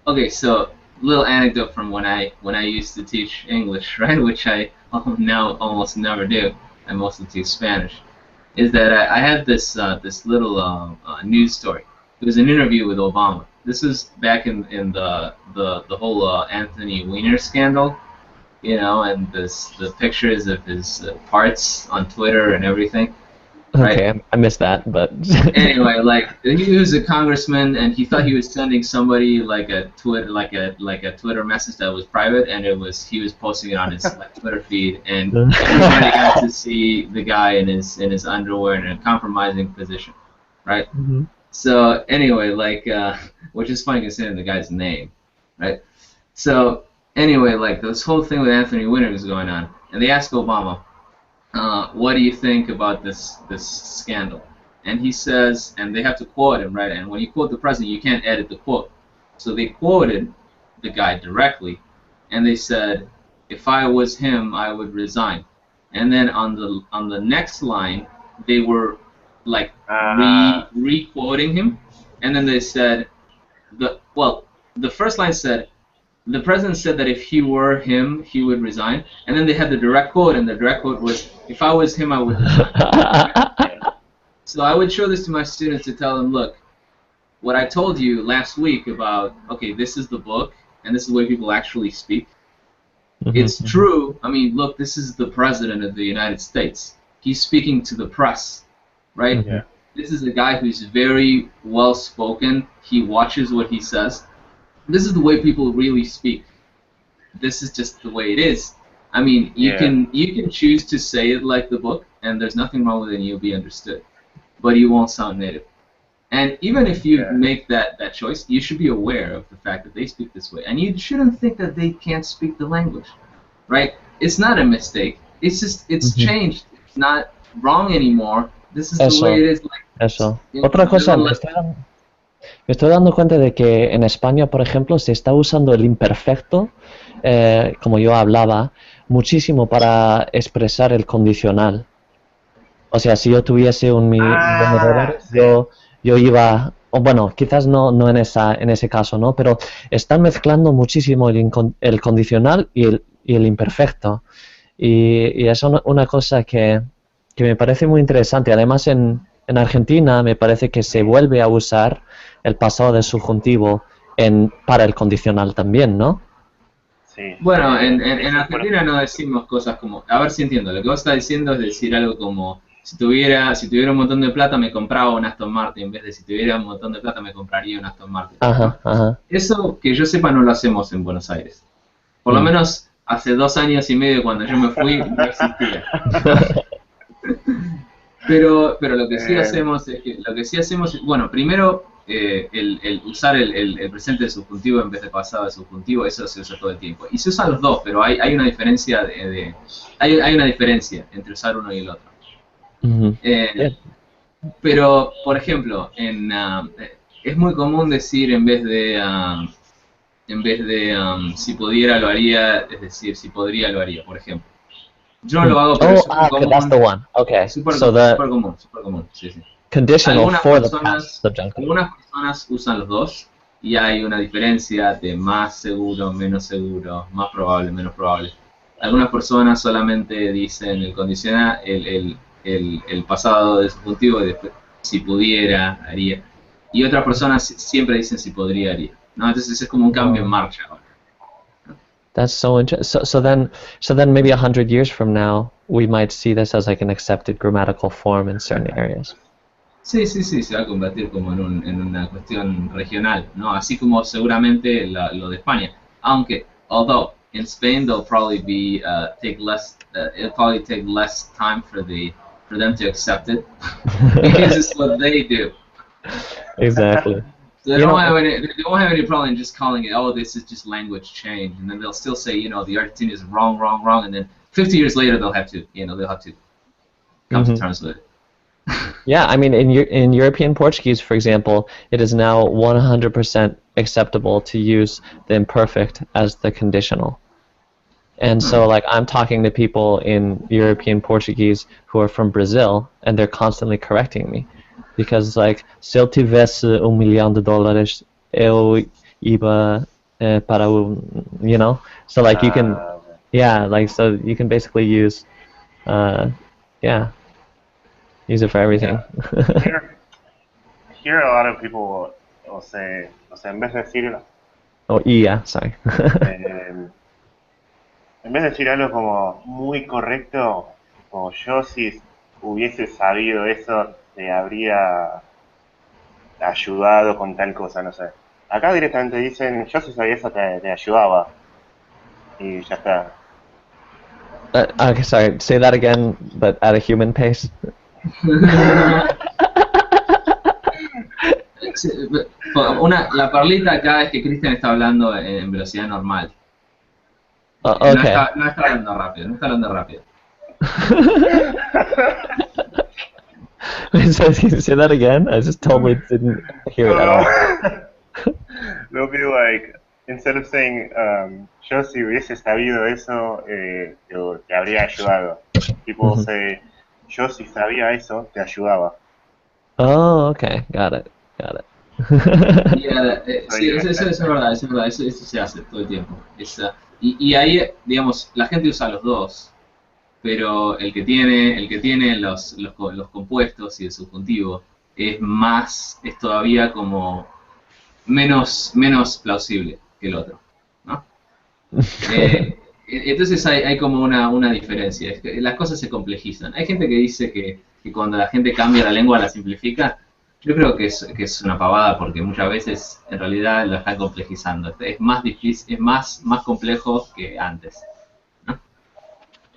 okay, so little anecdote from when I used to teach English, right, which I now almost never do. I mostly teach Spanish. Is that I had this this little news story. It was an interview with Obama. This was back in the whole Anthony Weiner scandal, you know, and the pictures of his parts on Twitter and everything. Okay, Right. I missed that, but Anyway, like he was a congressman, and he thought he was sending somebody like a Twitter message that was private, and he was posting it on his like, Twitter feed, and everybody got to see the guy in his underwear in a compromising position, right? Mhm. So anyway, like which is funny considering the guy's name, right? So anyway, like this whole thing with Anthony Weiner was going on, and they asked Obama, what do you think about this scandal? And he says, and they have to quote him, right? And when you quote the president, you can't edit the quote. So they quoted the guy directly, and they said, if I was him, I would resign. And then on the next line, they were like re-quoting him, and then they said, the first line said, the president said that if he were him, he would resign. And then they had the direct quote, and the direct quote was, if I was him, I would resign. So I would show this to my students to tell them, look, what I told you last week about, okay, this is the book, and this is the way people actually speak. It's true. I mean, look, this is the president of the United States. He's speaking to the press, right? Yeah. This is a guy who's very well-spoken. He watches what he says. This is the way people really speak. This is just the way it is. I mean, you can choose to say it like the book, and there's nothing wrong with it, and you'll be understood. But you won't sound native. And even if you make that choice, you should be aware of the fact that they speak this way. And you shouldn't think that they can't speak the language, right? It's not a mistake. It's just, it's changed. It's not wrong anymore. This is the way it is. Like, eso. Otra cosa, me estoy dando cuenta de que en España, por ejemplo, se está usando el imperfecto, como yo hablaba, muchísimo para expresar el condicional. O sea, si yo tuviese un millón de dólares, yo iba, o bueno, quizás no en ese caso, ¿no? Pero están mezclando muchísimo el condicional y el imperfecto. Y es una cosa que me parece muy interesante. Además, en Argentina me parece que se vuelve a usar el pasado del subjuntivo para el condicional también, ¿no? Sí. Bueno, en Argentina no decimos cosas como, a ver si entiendo, lo que vos estás diciendo es decir algo como, si tuviera un montón de plata me compraba un Aston Martin, en vez de si tuviera un montón de plata me compraría un Aston Martin. Ajá, ¿No? ajá. Eso que yo sepa no lo hacemos en Buenos Aires. Por lo menos hace 2 años y medio cuando yo me fui no existía. Pero lo que sí hacemos bueno, primero el usar el presente del subjuntivo en vez de pasado del subjuntivo, eso se usa todo el tiempo. Y se usan los dos, pero hay una diferencia hay una diferencia entre usar uno y el otro. Eh, pero, por ejemplo, es muy común decir si pudiera lo haría, es decir, si podría lo haría, por ejemplo. Yo no lo hago, pero es súper that's the común. one. Okay. Súper So the común, sí, sí. conditional for the past subjunctive. Algunas personas usan los dos y hay una diferencia de más seguro, menos seguro, más probable, menos probable. Algunas personas solamente dicen el condicional, el pasado del subjuntivo y después si pudiera, haría. Y otras personas siempre dicen si podría, haría. ¿No? Entonces es como un cambio en marcha ahora. That's so interesting. So then maybe 100 years from now, we might see this as like an accepted grammatical form in certain areas. Sí, se va a convertir como en una cuestión regional, ¿no? Así como seguramente lo de España. Although in Spain they'll probably it'll probably take less time for them to accept it because it's what they do. Exactly. So they won't have any problem just calling it, oh, this is just language change, and then they'll still say, the Argentina is wrong, and then 50 years later they'll have to come to terms with it. Yeah, I mean, in European Portuguese, for example, it is now 100% acceptable to use the imperfect as the conditional. And so, like, I'm talking to people in European Portuguese who are from Brazil, and they're constantly correcting me. Because, like, se eu tivesse $1 million, eu iba para you know? So, like, you can, yeah, like, so you can basically use, use it for everything. Yeah. Here a lot of people will say, en vez de decir... sorry. En vez de decir algo como muy correcto, como yo si hubiese sabido eso, te habría ayudado con tal cosa, no sé. Acá directamente dicen, yo si sabía eso te ayudaba. Y ya está. Okay, sorry, say that again, but at a human pace. La perlita acá es que Cristian está hablando en velocidad normal. Okay. No está hablando rápido. Say that again? I just totally didn't hear it at all. They'll be like, instead of saying, yo si hubiese sabido eso, te habría ayudado. People say, yo si sabía eso, te ayudaba. Oh, okay, got it. Sí, eso es verdad, eso se hace todo el tiempo. Y ahí, digamos, la gente usa los dos, pero el que tiene los compuestos y el subjuntivo es todavía como menos plausible que el otro, ¿no? Entonces hay como una diferencia, es que las cosas se complejizan. Hay gente que dice que cuando la gente cambia la lengua la simplifica. Yo creo que es una pavada porque muchas veces en realidad lo están complejizando. Es más difícil, es más complejo que antes, ¿no?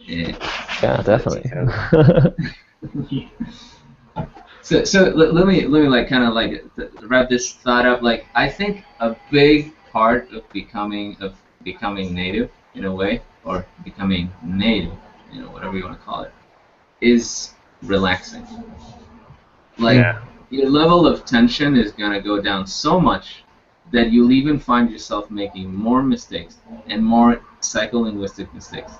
Yeah, definitely. So let me like kind of like wrap this thought up. Like I think a big part of becoming native in a way, or becoming native, whatever you want to call it, is relaxing. Like your level of tension is gonna go down so much that you'll even find yourself making more mistakes and more psycholinguistic mistakes,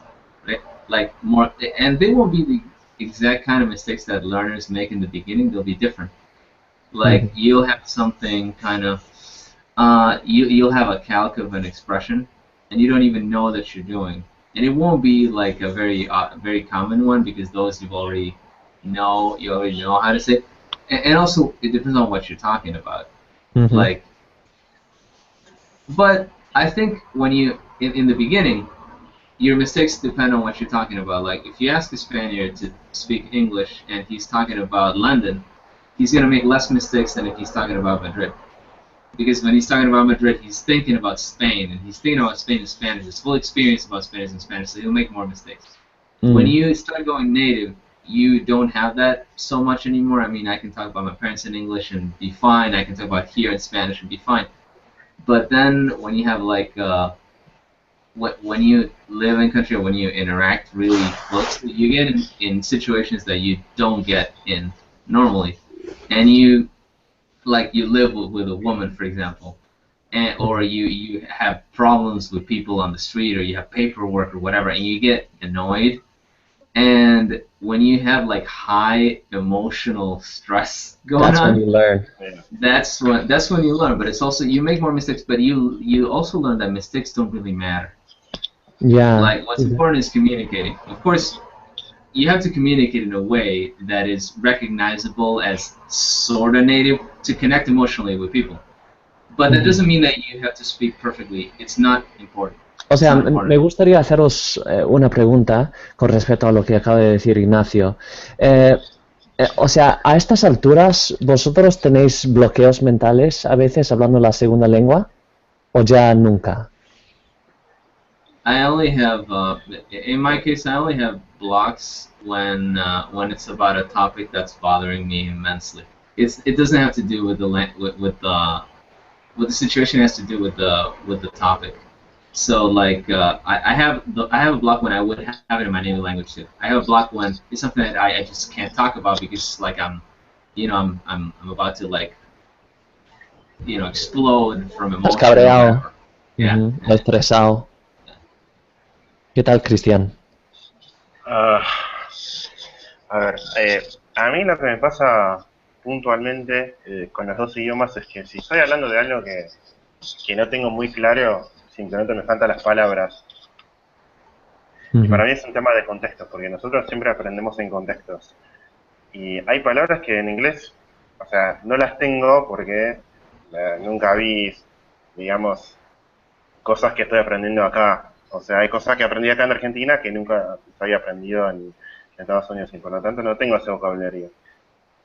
right? Like more, and they won't be the exact kind of mistakes that learners make in the beginning. They'll be different. Like you'll have something kind of, you'll have a calc of an expression, and you don't even know that you're doing. And it won't be like a very common one because those you already know how to say. And also, it depends on what you're talking about. But I think when you, in the beginning, your mistakes depend on what you're talking about. Like if you ask a Spaniard to speak English and he's talking about London, he's gonna make less mistakes than if he's talking about Madrid. Because when he's talking about Madrid, he's thinking about Spain, and he's thinking about Spain in Spanish. His full experience about Spain is in Spanish, so he'll make more mistakes. When you start going native, you don't have that so much anymore. I mean, I can talk about my parents in English and be fine. I can talk about here in Spanish and be fine. But then when you have like when you live in country or when you interact really closely, you get in situations that you don't get in normally, and you live with a woman, for example, and or you have problems with people on the street, or you have paperwork or whatever, and you get annoyed. And when you have like high emotional stress going That's on, when you learn. that's when you learn. But it's also you make more mistakes, but you also learn that mistakes don't really matter. Yeah. Like what's important is communicating. Of course, you have to communicate in a way that is recognizable as sort of native to connect emotionally with people. But that doesn't mean that you have to speak perfectly. It's not important. O sea, me gustaría haceros una pregunta con respecto a lo que acaba de decir Ignacio. O sea, a estas alturas, ¿vosotros tenéis bloqueos mentales a veces hablando la segunda lengua? ¿O ya nunca? I only have, in my case, I only have blocks when it's about a topic that's bothering me immensely. It doesn't have to do with the situation. It has to do with the topic. So like I have a block when I would have it in my native language too. I have a block when it's something that I just can't talk about because like I'm about to like explode from emotion. Estás cabreado. Yeah. Estresado. ¿Qué tal, Cristian? A ver, a mí lo que me pasa puntualmente con los dos idiomas es que si estoy hablando de algo que no tengo muy claro, simplemente me faltan las palabras. Y para mí es un tema de contexto, porque nosotros siempre aprendemos en contextos. Y hay palabras que en inglés, o sea, no las tengo porque nunca vi, digamos, cosas que estoy aprendiendo acá. O sea, hay cosas que aprendí acá en Argentina que nunca había aprendido en Estados Unidos, y por lo tanto no tengo ese vocabulario.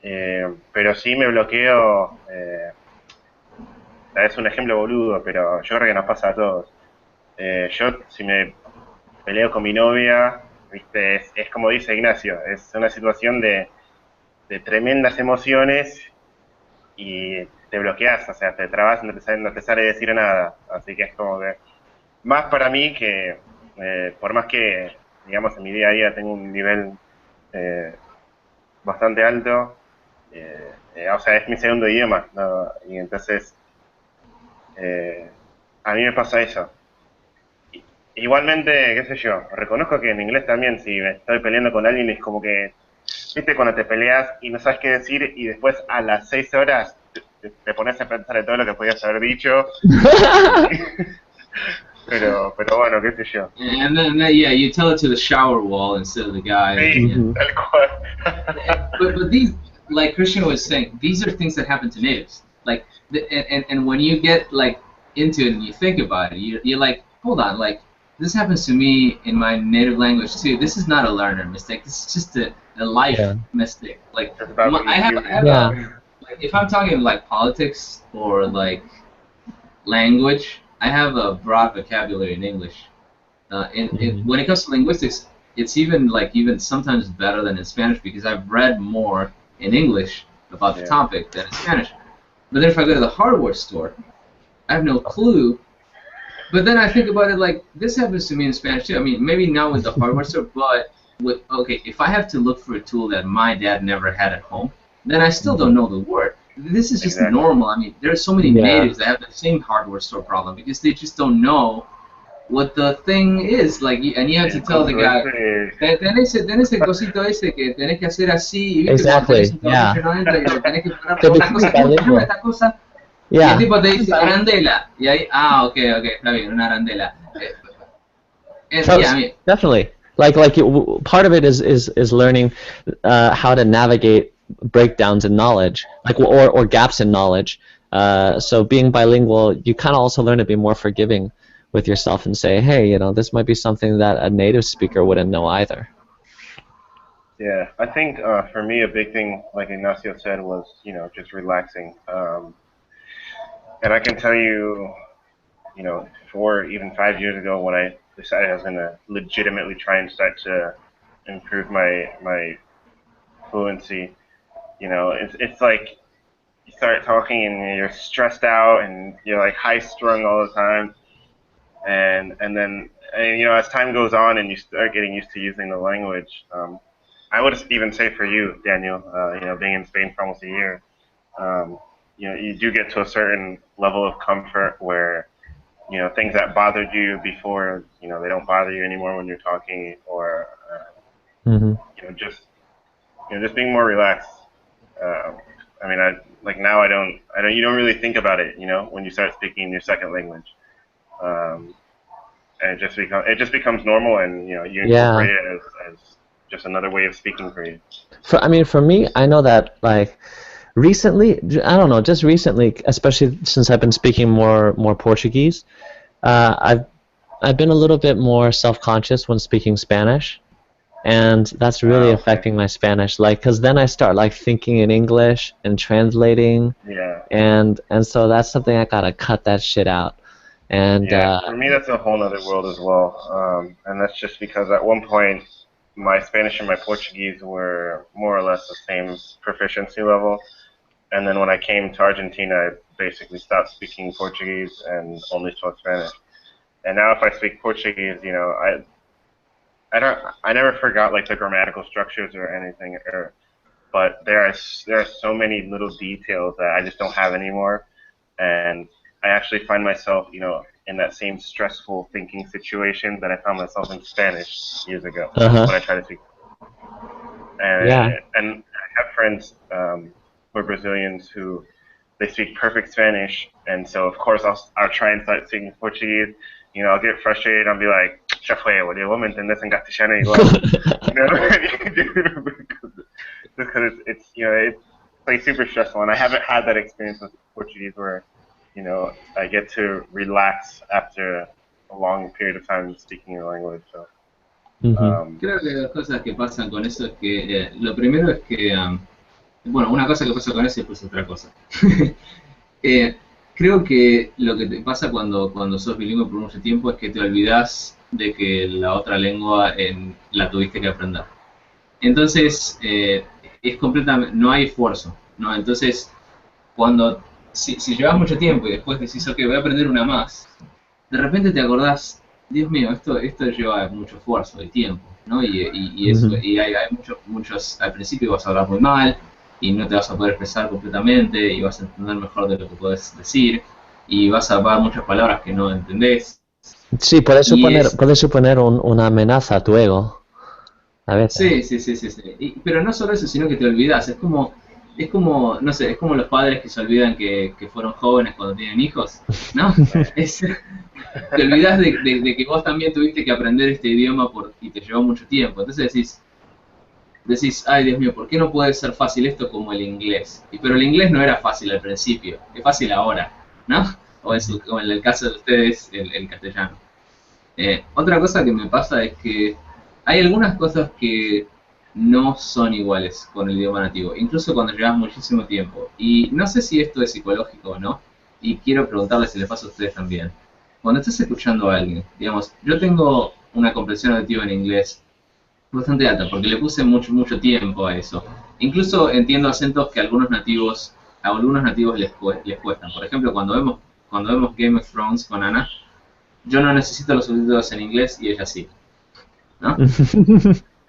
Pero sí me bloqueo, es un ejemplo boludo, pero yo creo que nos pasa a todos. Yo, si me peleo con mi novia, viste, es como dice Ignacio, es una situación de tremendas emociones y te bloqueas, o sea, te trabas, no te sale decir nada. Así que es como que, más para mí que, por más que, digamos, en mi día a día tengo un nivel bastante alto, o sea, es mi segundo idioma, ¿no? Y entonces, a mí me pasa eso. Igualmente, qué sé yo, reconozco que en inglés también, si me estoy peleando con alguien, es como que, viste, cuando te peleas y no sabes qué decir, y después a las 6 horas te pones a pensar en todo lo que podías haber dicho. Pero bueno, qué sé yo. And then you tell it to the shower wall instead of the guy. Sí, tal cual. But these, like Christian was saying, these are things that happen to natives. Like, and when you get like into it and you think about it, you're like, hold on, like this happens to me in my native language too. This is not a learner mistake. This is just a life mistake. Like I have like if I'm talking like politics or like language, I have a broad vocabulary in English. When it comes to linguistics, it's even sometimes better than in Spanish because I've read more in English about the topic than in Spanish. But then if I go to the hardware store, I have no clue. But then I think about it like, this happens to me in Spanish too. I mean, maybe not with the hardware store, but if I have to look for a tool that my dad never had at home, then I still don't know the word. This is just normal. I mean, there are so many natives that have the same hardware store problem because they just don't know what the thing is. Like, and you have to tell the guy, tenés el cosito ese que tenés que hacer así, y viste, exactly, yeah. Y tenés que parar por una cosa, esta cosa. Y el tipo te dice arandela, y ahí, ok, está bien, una arandela. Definitely. Like part of it is learning how to navigate breakdowns in knowledge, like or gaps in knowledge. So being bilingual, you kind of also learn to be more forgiving with yourself and say, hey, you know, this might be something that a native speaker wouldn't know either. Yeah, I think for me a big thing, like Ignacio said, was just relaxing. And I can tell you, 4 even 5 years ago, when I decided I was going to legitimately try and start to improve my fluency, it's like you start talking and you're stressed out and you're like high strung all the time, and as time goes on and you start getting used to using the language, I would even say for you, Daniel, being in Spain for almost a year, you do get to a certain level of comfort where things that bothered you before, they don't bother you anymore when you're talking, or Mm-hmm. just being more relaxed. I mean, now you don't really think about it, when you start speaking your second language, and it just becomes normal, and you incorporate it as just another way of speaking for you. For me, I know that like recently, I don't know, just recently, especially since I've been speaking more Portuguese, I've been a little bit more self-conscious when speaking Spanish, and that's really affecting my Spanish. Like, because then I start like thinking in English and translating, and so that's something I gotta cut that shit out. And for me, that's a whole other world as well, and that's just because at one point my Spanish and my Portuguese were more or less the same proficiency level, and then when I came to Argentina, I basically stopped speaking Portuguese and only spoke Spanish. And now if I speak Portuguese, I never forgot like the grammatical structures or anything, but there are so many little details that I just don't have anymore, and I actually find myself, in that same stressful thinking situation that I found myself in Spanish years ago when I try to speak. And I have friends who are Brazilians who they speak perfect Spanish, and so of course I'll try and start speaking Portuguese. I'll get frustrated. I'll be like, "Ya fue, boludo, me entendés en castellano igual." Because it's like super stressful, and I haven't had that experience with Portuguese where I get to relax after a long period of time speaking the language. So. Creo que las cosas que pasan con eso es que lo primero es que bueno, una cosa que pasa con eso y después otra cosa. Creo que lo que te pasa cuando sos bilingüe por mucho tiempo es que te olvidas de que la otra lengua la tuviste que aprender. Entonces, es completamente, no hay esfuerzo, ¿no? Entonces, si llevas mucho tiempo y después decís, ok, voy a aprender una más, de repente te acordás, Dios mío, esto lleva mucho esfuerzo y tiempo, ¿no? Y hay muchos, al principio vas a hablar muy mal, y no te vas a poder expresar completamente, y vas a entender mejor de lo que puedes decir, y vas a dar muchas palabras que no entendés. Sí, puede suponer una amenaza a tu ego, a veces. Sí. Pero no solo eso, sino que te olvidas. Es como, no sé, es como los padres que se olvidan que fueron jóvenes cuando tienen hijos, ¿no? Te olvidas de que vos también tuviste que aprender este idioma y te llevó mucho tiempo. Entonces decís, ay Dios mío, ¿por qué no puede ser fácil esto como el inglés? Pero el inglés no era fácil al principio, es fácil ahora, ¿no? O en el caso de ustedes, el castellano. Otra cosa que me pasa es que hay algunas cosas que no son iguales con el idioma nativo, incluso cuando llevas muchísimo tiempo. Y no sé si esto es psicológico o no, y quiero preguntarles si les pasa a ustedes también. Cuando estás escuchando a alguien, digamos, yo tengo una comprensión auditiva en inglés bastante alta, porque le puse mucho tiempo a eso. Incluso entiendo acentos que a algunos nativos les cuestan. Por ejemplo, cuando vemos Game of Thrones con Ana, yo no necesito los subtítulos en inglés y ella sí, ¿no?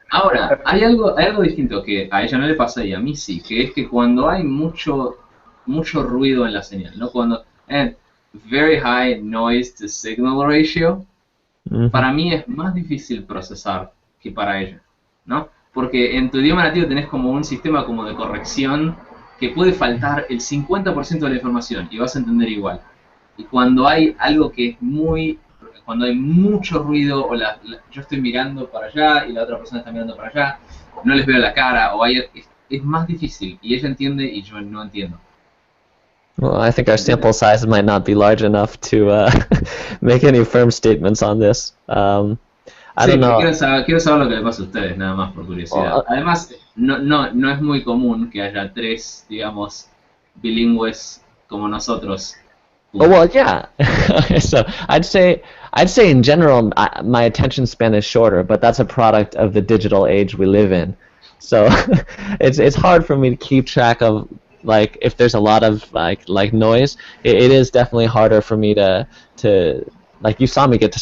Ahora, hay algo distinto que a ella no le pasa y a mí sí, que es que cuando hay mucho ruido en la señal, ¿no? Cuando very high noise to signal ratio, para mí es más difícil procesar que para ella, ¿no? Porque en tu idioma nativo tenés como un sistema como de corrección que puede faltar el 50% de la información y vas a entender igual. Y cuando hay algo que es cuando hay mucho ruido, o yo estoy mirando para allá y la otra persona está mirando para allá, no les veo la cara, es más difícil y ella entiende y yo no entiendo. Well, I think our sample size might not be large enough to make any firm statements on this. I Sí, don't pero know. quiero saber lo que les pasa a ustedes, nada más por curiosidad. Well, Además, no es muy común que haya tres, digamos, bilingües como nosotros well, juntos. yeah. So I'd say in general, my attention span is shorter, but that's a product of the digital age we live in. So it's hard for me to keep track of, like, if there's a lot of like noise. It is definitely harder for me to like, you saw me get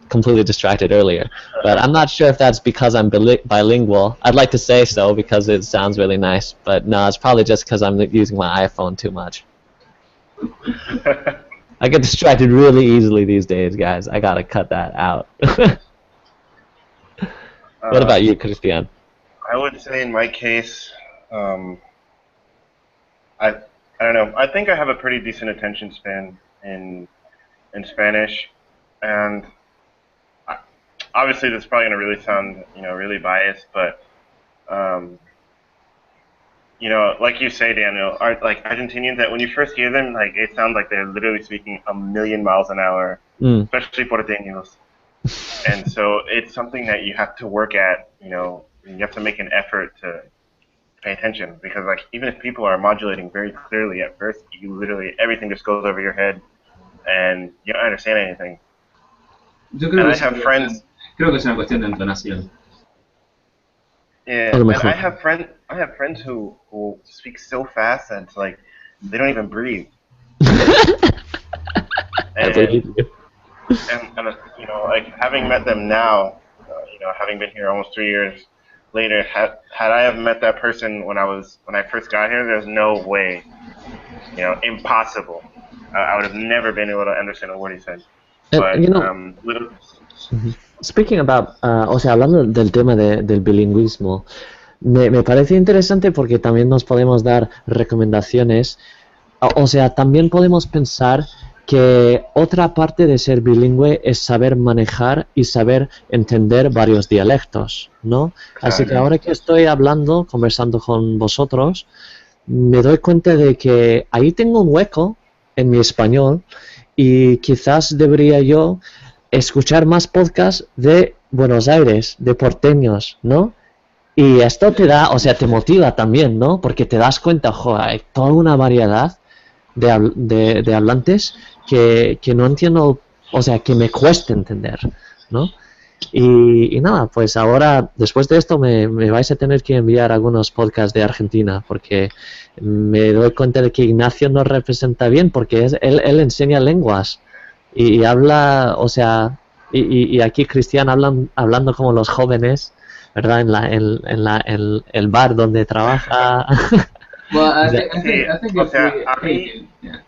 completely distracted earlier. But I'm not sure if that's because I'm bilingual. I'd like to say so because it sounds really nice, but no, it's probably just because I'm using my iPhone too much. I get distracted really easily these days, guys. I gotta cut that out. What about you, Christian? I would say in my case, um, I I don't know. I think I have a pretty decent attention span in Spanish, and I, obviously this is probably going to really sound really biased, but um, like you say, Daniel, like Argentinians, that when you first hear them, like it sounds like they're literally speaking a million miles an hour, Mm. especially porteños. And so it's something that you have to work at. You have to make an effort to pay attention, because like even if people are modulating very clearly at first, you literally everything just goes over your head and you don't understand anything. Yo And I have friends. creo que es una cuestión de entonación. Yeah, A lo and mejor. I have friends who speak so fast that it's like they don't even breathe. I And believe you. like having met them now, having been here almost 3 years later, had I have met that person when I first got here, there's no way, impossible. I would have never been able to understand a word he said. But little. Speaking about, o sea, hablando del tema del bilingüismo, me parece interesante porque también nos podemos dar recomendaciones. O sea, también podemos pensar que otra parte de ser bilingüe es saber manejar y saber entender varios dialectos, ¿no? Así que ahora que estoy conversando con vosotros, me doy cuenta de que ahí tengo un hueco en mi español y quizás debería yo escuchar más podcasts de Buenos Aires, de porteños, ¿no? Y esto te da, o sea, te motiva también, ¿no? Porque te das cuenta, joder, hay toda una variedad de hablantes que no entiendo, o sea, que me cuesta entender, ¿no? Y nada, pues ahora, después de esto, me vais a tener que enviar algunos podcasts de Argentina, porque me doy cuenta de que Ignacio nos representa bien, porque él enseña lenguas y habla, o sea, y aquí Cristian hablando como los jóvenes, ¿verdad? En el bar donde trabaja. Well, I O sea, think O if sea, we, yeah.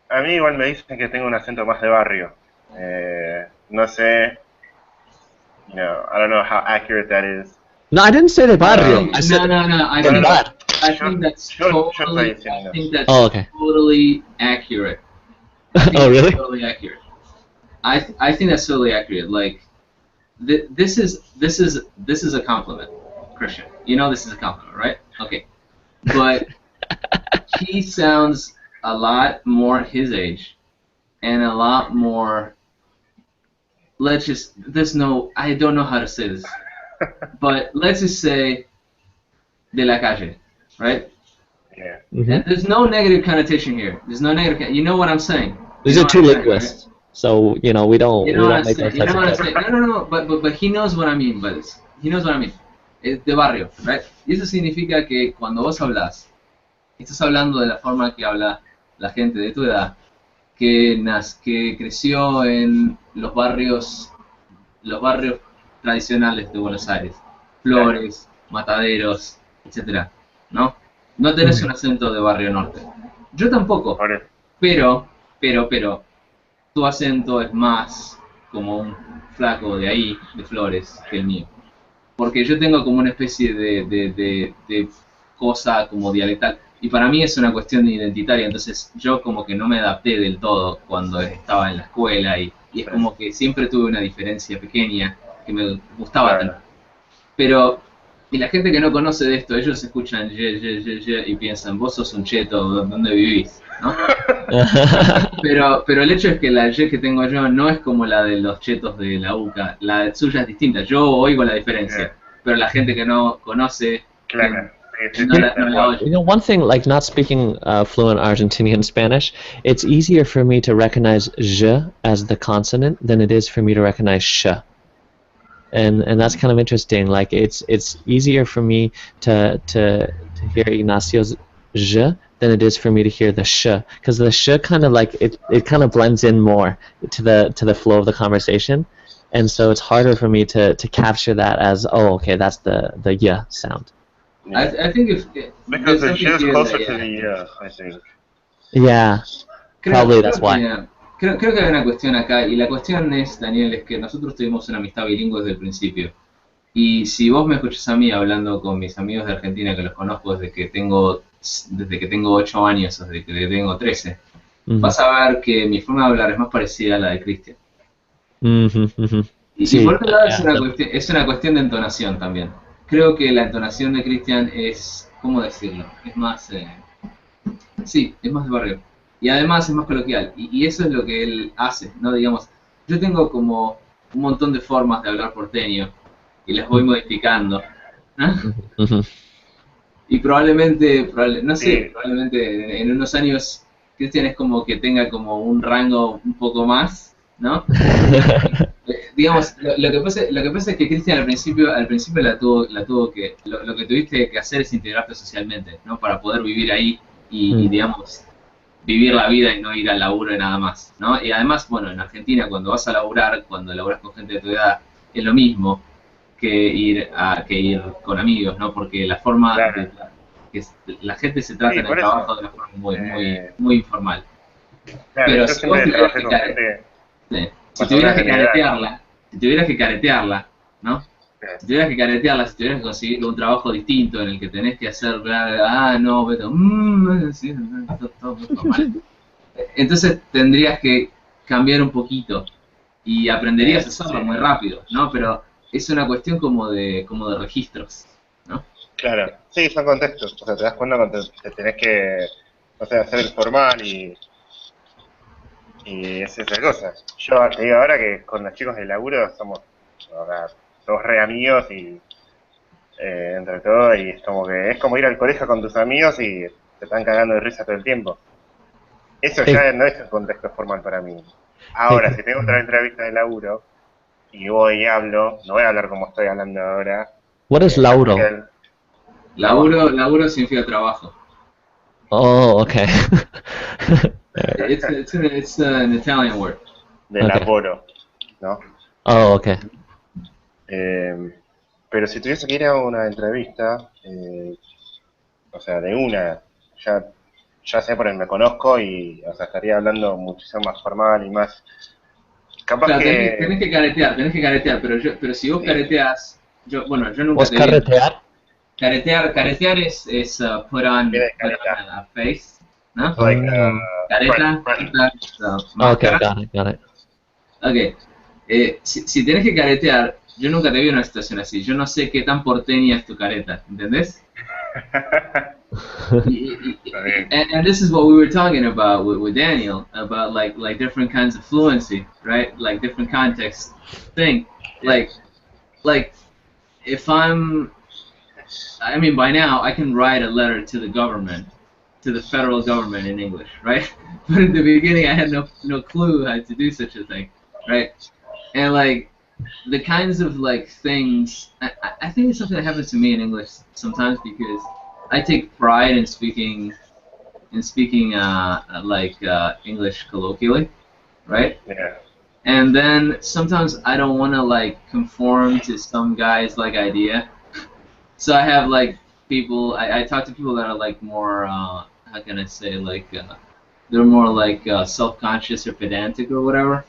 a mí igual me dicen que tengo un acento más de barrio. No sé, I don't know how accurate that is. no, I didn't say de barrio. I said No. I del think bar. I think that's Yo totally. estoy diciendo. I think that's Oh, okay. totally accurate. I think Oh, that's really? totally accurate. I think that's totally accurate. Like, this is a compliment, Christian. You know this is a compliment, right? Okay, but he sounds a lot more his age, and a lot more. I don't know how to say this, but let's just say de la calle, right? Yeah. Mm-hmm. And there's no negative connotation here. There's no negative. You know what I'm saying? These You are know two what I'm saying, linguists, so we don't You know what I'm make saying? those You types know of what I'm saying? judgments. No. But he knows what I mean by this. He knows what I mean. Es de barrio, right? Y eso significa que cuando vos hablas, estás hablando de la forma que habla la gente de tu edad, que creció en los barrios tradicionales de Buenos Aires, Flores, Mataderos, etcétera, ¿no? No tenés un acento de barrio norte. Yo tampoco, Por eso. pero, tu acento es más como un flaco de ahí, de Flores, que el mío. Porque yo tengo como una especie de cosa como dialectal. Y para mí es una cuestión identitaria, entonces yo como que no me adapté del todo cuando estaba en la escuela y es como que siempre tuve una diferencia pequeña que me gustaba tener. Pero Y la gente que no conoce de esto, ellos escuchan ye, y piensan, vos sos un cheto, ¿dónde vivís? ¿No? Pero el hecho es que la Y que tengo yo no es como la de los chetos de la UCA, la suya es distinta, yo oigo la diferencia, pero la gente que no conoce, Claro, sí, no tal la cual. oye. You know, one thing, like not speaking fluent Argentinian Spanish, it's easier for me to recognize je as the consonant than it is for me to recognize sh. And that's kind of interesting. Like it's easier for me to hear Ignacio's je than it is for me to hear the sh, because the sh kind of like it kind of blends in more to the flow of the conversation, and so it's harder for me to capture that as, oh, okay, that's the y sound. Yeah. I think if Because there's the something show's here closer that, to yeah. the I think. Yeah, probably that's why. Creo que hay una cuestión acá, y la cuestión es, Daniel, es que nosotros tuvimos una amistad bilingüe desde el principio. Y si vos me escuchás a mí hablando con mis amigos de Argentina, que los conozco desde que tengo 8 años, o desde que tengo 13, vas a ver que mi forma de hablar es más parecida a la de Cristian. Y Sí, por otro lado yeah. es una cuestión de entonación también. Creo que la entonación de Cristian es, ¿cómo decirlo? Es más, sí, es más de barrio. Y además es más coloquial. Y eso es lo que él hace, ¿no? Digamos, yo tengo como un montón de formas de hablar porteño y las voy modificando. ¿No? Y no sé, Sí, probablemente en unos años Cristian es como que tenga como un rango un poco más, ¿no? Digamos, lo que pasa es que Cristian al principio la tuvo que, lo que tuviste que hacer es integrarte socialmente, ¿no? Para poder vivir ahí y digamos, vivir la vida y no ir al laburo y nada más, ¿no? Y además, bueno, en Argentina cuando vas a laburar, cuando laburas con gente de tu edad, es lo mismo que ir con amigos, ¿no? Porque la forma claro. de que la gente se trata Sí, en el por eso. trabajo de una forma Eh, muy informal. claro, Pero yo si vos siempre tuvieras trabajé que con gente si más o tuvieras menos de que mi edad. si tuvieras que caretearla, ¿no? Eh, Si tuvieras que caretearla, si tuvieras que conseguir un trabajo distinto en el que tenés que hacer, no, pero, sí, todo muy formal. Entonces tendrías que cambiar un poquito y aprenderías a sí, hacerlo muy rápido, ¿no? Pero es una cuestión como de registros, ¿no? claro. Sí, son contextos. O sea, te das cuenta cuando te tenés que, o sea, hacer el formal y esas cosas. Yo te digo ahora que con los chicos del laburo somos ahora todos re amigos y entre todo, y es como que es como ir al colegio con tus amigos y te están cagando de risa todo el tiempo. Eso Hey, ya no es un contexto formal para mí. Ahora, si tengo otra entrevista de laburo y voy y hablo, no voy a hablar como estoy hablando ahora, what is capaz que Lauro? el trabajo Laburo significa trabajo. Oh, okay. It's an Italian word. de Okay. laboro, ¿no? Oh, okay. Eh, pero si tuviese que ir a una entrevista, o sea, de una, ya, ya sé por el me conozco y, o sea, estaría hablando muchísimo más formal y más. Capaz Claro, que. tenés que caretear, pero si vos Sí, careteas, bueno, yo nunca ¿Vos te vi. carretear? Caretear es viene de put on careta. a face, ¿no? It's like Oh, Careta, front. okay, máscara. got it. Ok. Si tenés que caretear, yo nunca te vi en una situación así. Yo no sé qué tan porteña es tu careta, ¿entendés? Está bien. And this is what we were talking about with Daniel about like different kinds of fluency, right? Like different context thing. Like like if I mean by now I can write a letter to the government, to the federal government in English, right? But in the beginning I had no clue how to do such a thing, right? And like the kinds of like things I think it's something that happens to me in English sometimes because I take pride in speaking English colloquially, right? Yeah. And then sometimes I don't want to like conform to some guy's like idea, so I have like people. I talk to people that are like more how can I say they're more like self-conscious or pedantic or whatever,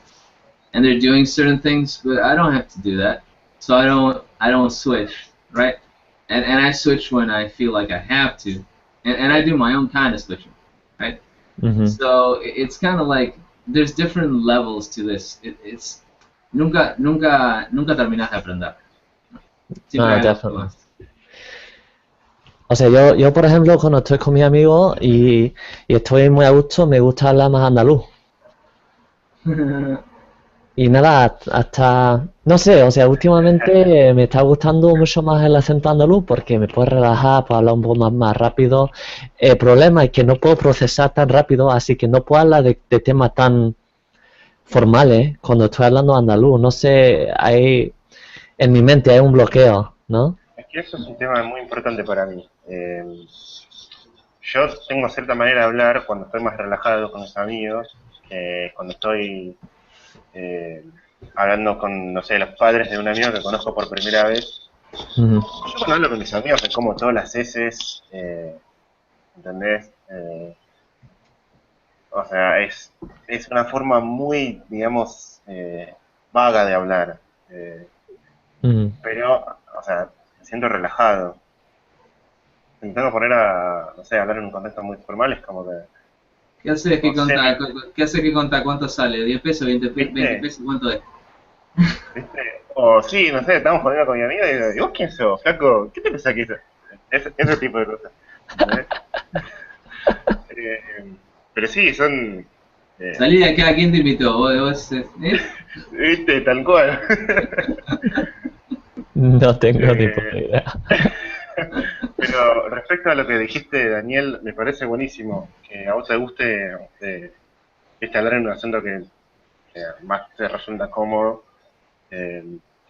and they're doing certain things, but I don't have to do that, so I don't switch, right? And I switch when I feel like I have to, and I do my own kind of switching, right? Mm-hmm. So it's kind of like there's different levels to this. It's nunca terminas de aprender. Siempre hay algo Definitely. más. O sea, yo por ejemplo, cuando estoy con mis amigos y estoy muy a gusto, me gusta hablar más andaluz. Y nada, hasta, no sé, o sea, últimamente me está gustando mucho más el acento andaluz porque me puedo relajar, puedo hablar un poco más rápido. El problema es que no puedo procesar tan rápido, así que no puedo hablar de temas tan formales cuando estoy hablando andaluz. No sé, en mi mente hay un bloqueo, ¿no? Es que eso es un tema muy importante para mí. Yo tengo cierta manera de hablar cuando estoy más relajado con mis amigos, que cuando estoy eh, hablando con, no sé, los padres de un amigo que conozco por primera vez. Ujú. Yo cuando hablo con mis amigos me como todas las heces, ¿entendés? O sea, es una forma muy, digamos, vaga de hablar. eh, Ujú. pero, o sea, me siento relajado. Si me tengo que poner a, no sé, hablar en un contexto muy formal, es como que, ¿Qué haces que no sé, contar? ¿Qué haces que contar? ¿Cuánto sale? ¿10 pesos? ¿20 ¿viste? pesos? ¿Cuánto es? ¿Viste? O sí, no sé, estamos jodiendo con mi amigo y digo, ¿y vos quién sos, flaco? ¿Qué te pensás que es? Ese tipo de cosas. ¿Entendés? Eh, pero sí, son, eh, Salí de acá, ¿quién te invitó? ¿viste? Tal cual. No tengo ni puta Eh, idea. pero respecto a lo que dijiste, Daniel, me parece buenísimo que a vos te guste viste, hablar en un acento que más te resulta cómodo. Eh,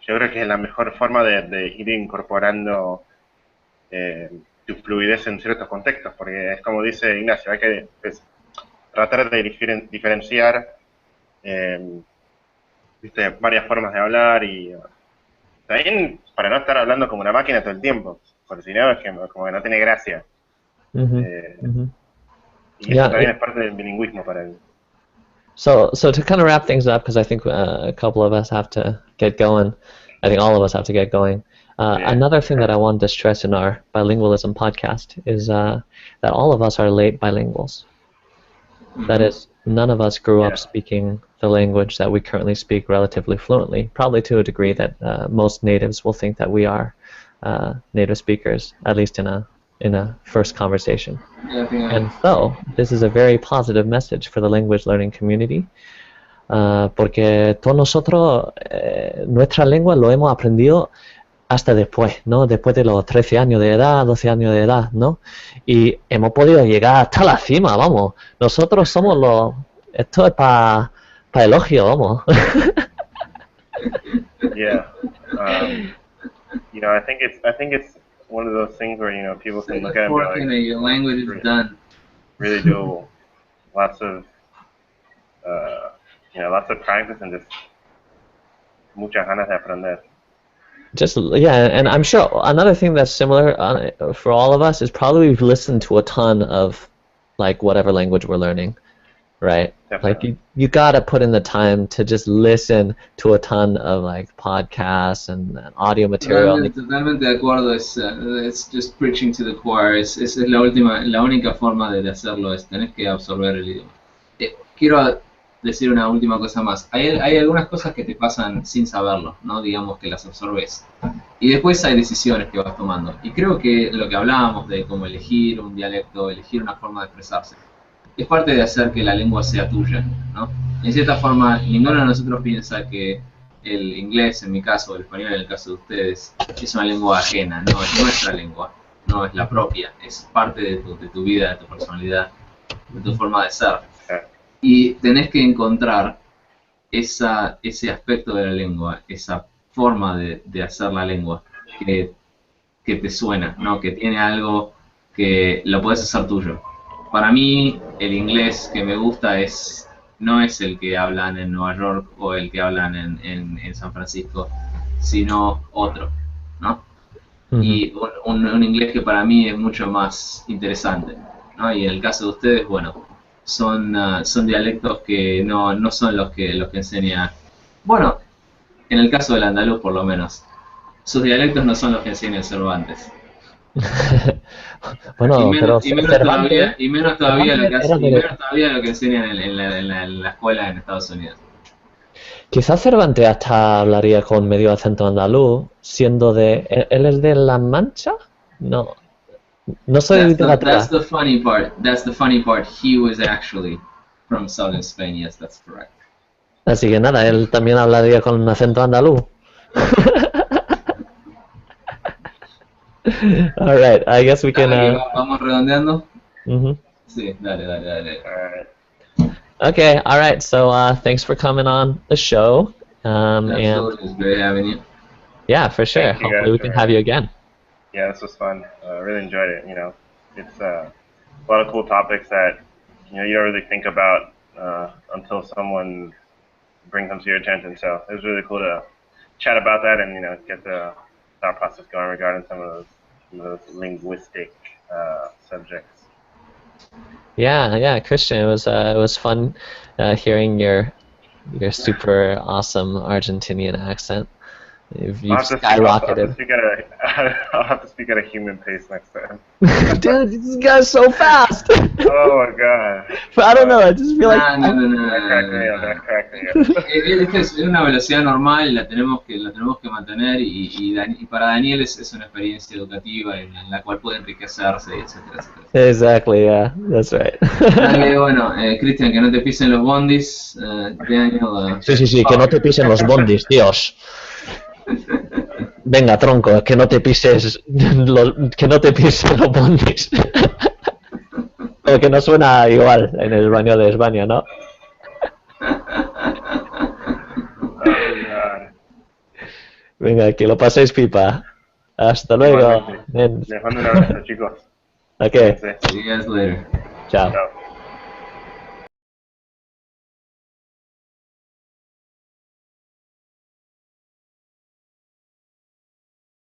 yo creo que es la mejor forma de ir incorporando eh, tu fluidez en ciertos contextos, porque es como dice Ignacio, hay que tratar de diferenciar eh, viste, varias formas de hablar y también para no estar hablando como una máquina todo el tiempo, porque si no es que como que no tiene gracia. Mhm. Eh, Mhm. y eso Yeah. también es parte del bilingüismo para mí. So to kind of wrap things up, because I think a couple of us have to get going. I think all of us have to get going. Bien. Another thing that I wanted to stress in our bilingualism podcast is that all of us are late bilinguals. That is, none of us grew up Yeah. speaking the language that we currently speak relatively fluently, probably to a degree that most natives will think that we are native speakers, at least in a first conversation. And so, this is a very positive message for the language learning community, porque todos nosotros nuestra lengua lo hemos aprendido hasta después, ¿no? Después de los 13 años de edad, 12 años de edad, ¿no? Y hemos podido llegar hasta la cima, vamos. Nosotros somos los... Esto es para elogio, vamos. Yeah. Um, I think it's one of those things where people Say can look the at it and be fork like, in your oh, language is done. really do lots of lots of practice and just muchas ganas de aprender. Just, yeah, and I'm sure another thing that's similar for all of us is probably we've listened to a ton of, like, whatever language we're learning. Right. Like Definitely. you gotta put in the time to just listen to a ton of like podcasts and audio material. Totalmente de acuerdo, es just preaching to the choir, es la única forma de hacerlo, es tenés que absorber el idioma. Quiero decir una última cosa más, hay algunas cosas que te pasan sin saberlo, ¿no? Digamos que las absorbes. Y después hay decisiones que vas tomando. Y creo que lo que hablábamos de cómo elegir un dialecto, elegir una forma de expresarse, es parte de hacer que la lengua sea tuya, ¿no? En cierta forma, ninguno de nosotros piensa que el inglés, en mi caso, el español en el caso de ustedes, es una lengua ajena, no, es nuestra lengua, no es la propia, es parte de tu vida, de tu personalidad, de tu forma de ser. Y tenés que encontrar ese aspecto de la lengua, esa forma de hacer la lengua que te suena, ¿no? Que tiene algo que lo puedes hacer tuyo. Para mí, el inglés que me gusta no es el que hablan en Nueva York o el que hablan en San Francisco, sino otro, ¿no? Y un inglés que para mí es mucho más interesante, ¿no? Y en el caso de ustedes, bueno, son dialectos que no son los que enseña, bueno, en el caso del andaluz por lo menos, sus dialectos no son los que enseña el Cervantes. Bueno, pero Cervantes, y menos todavía Cervantes era de... lo que enseñan en la escuela en Estados Unidos. Quizás Cervantes hasta hablaría con medio acento andaluz, siendo de... ¿Él es de La Mancha? No. No soy de literatura. That's the funny part. That's the funny part. He was actually from southern Spain. Yes, that's correct. Así que nada, él también hablaría con un acento andaluz. Alright, I guess we can... Vamos redondeando. Mhm. Sí, dale. Alright. Okay, alright, so thanks for coming on the show. And Absolutely, it's great having you. yeah, for sure. Thank you, Hopefully guys, we can for- have you again. Yeah, this was fun. Really enjoyed it. You know, it's a lot of cool topics that you don't really think about until someone brings them to your attention. So it was really cool to chat about that and get the thought process going regarding some of those linguistic subjects. Yeah, Christian, it was fun hearing your super awesome Argentinian accent. You've I'll have to skyrocketed. I'll have to speak at a human pace next time. Dude, this guy's so fast. Oh my god. But I don't know, I just feel like That cracked me up. Es que es una velocidad normal y la tenemos que mantener y para Daniel es una experiencia educativa en la cual puede enriquecerse, etcétera. Exactly, yeah, that's right. Dale, bueno, Cristian, que no te pisen los bondis, Daniel. Sí, que no te pisen los bondis, Dios. Venga, tronco, que no te pises que no te pisen los bondis. O que no suena igual en el baño de España, ¿no? Oh god. Venga, que lo paséis pipa. Hasta luego. Les mando un abrazo, chicos. Okay, See you guys later. chao. Chao.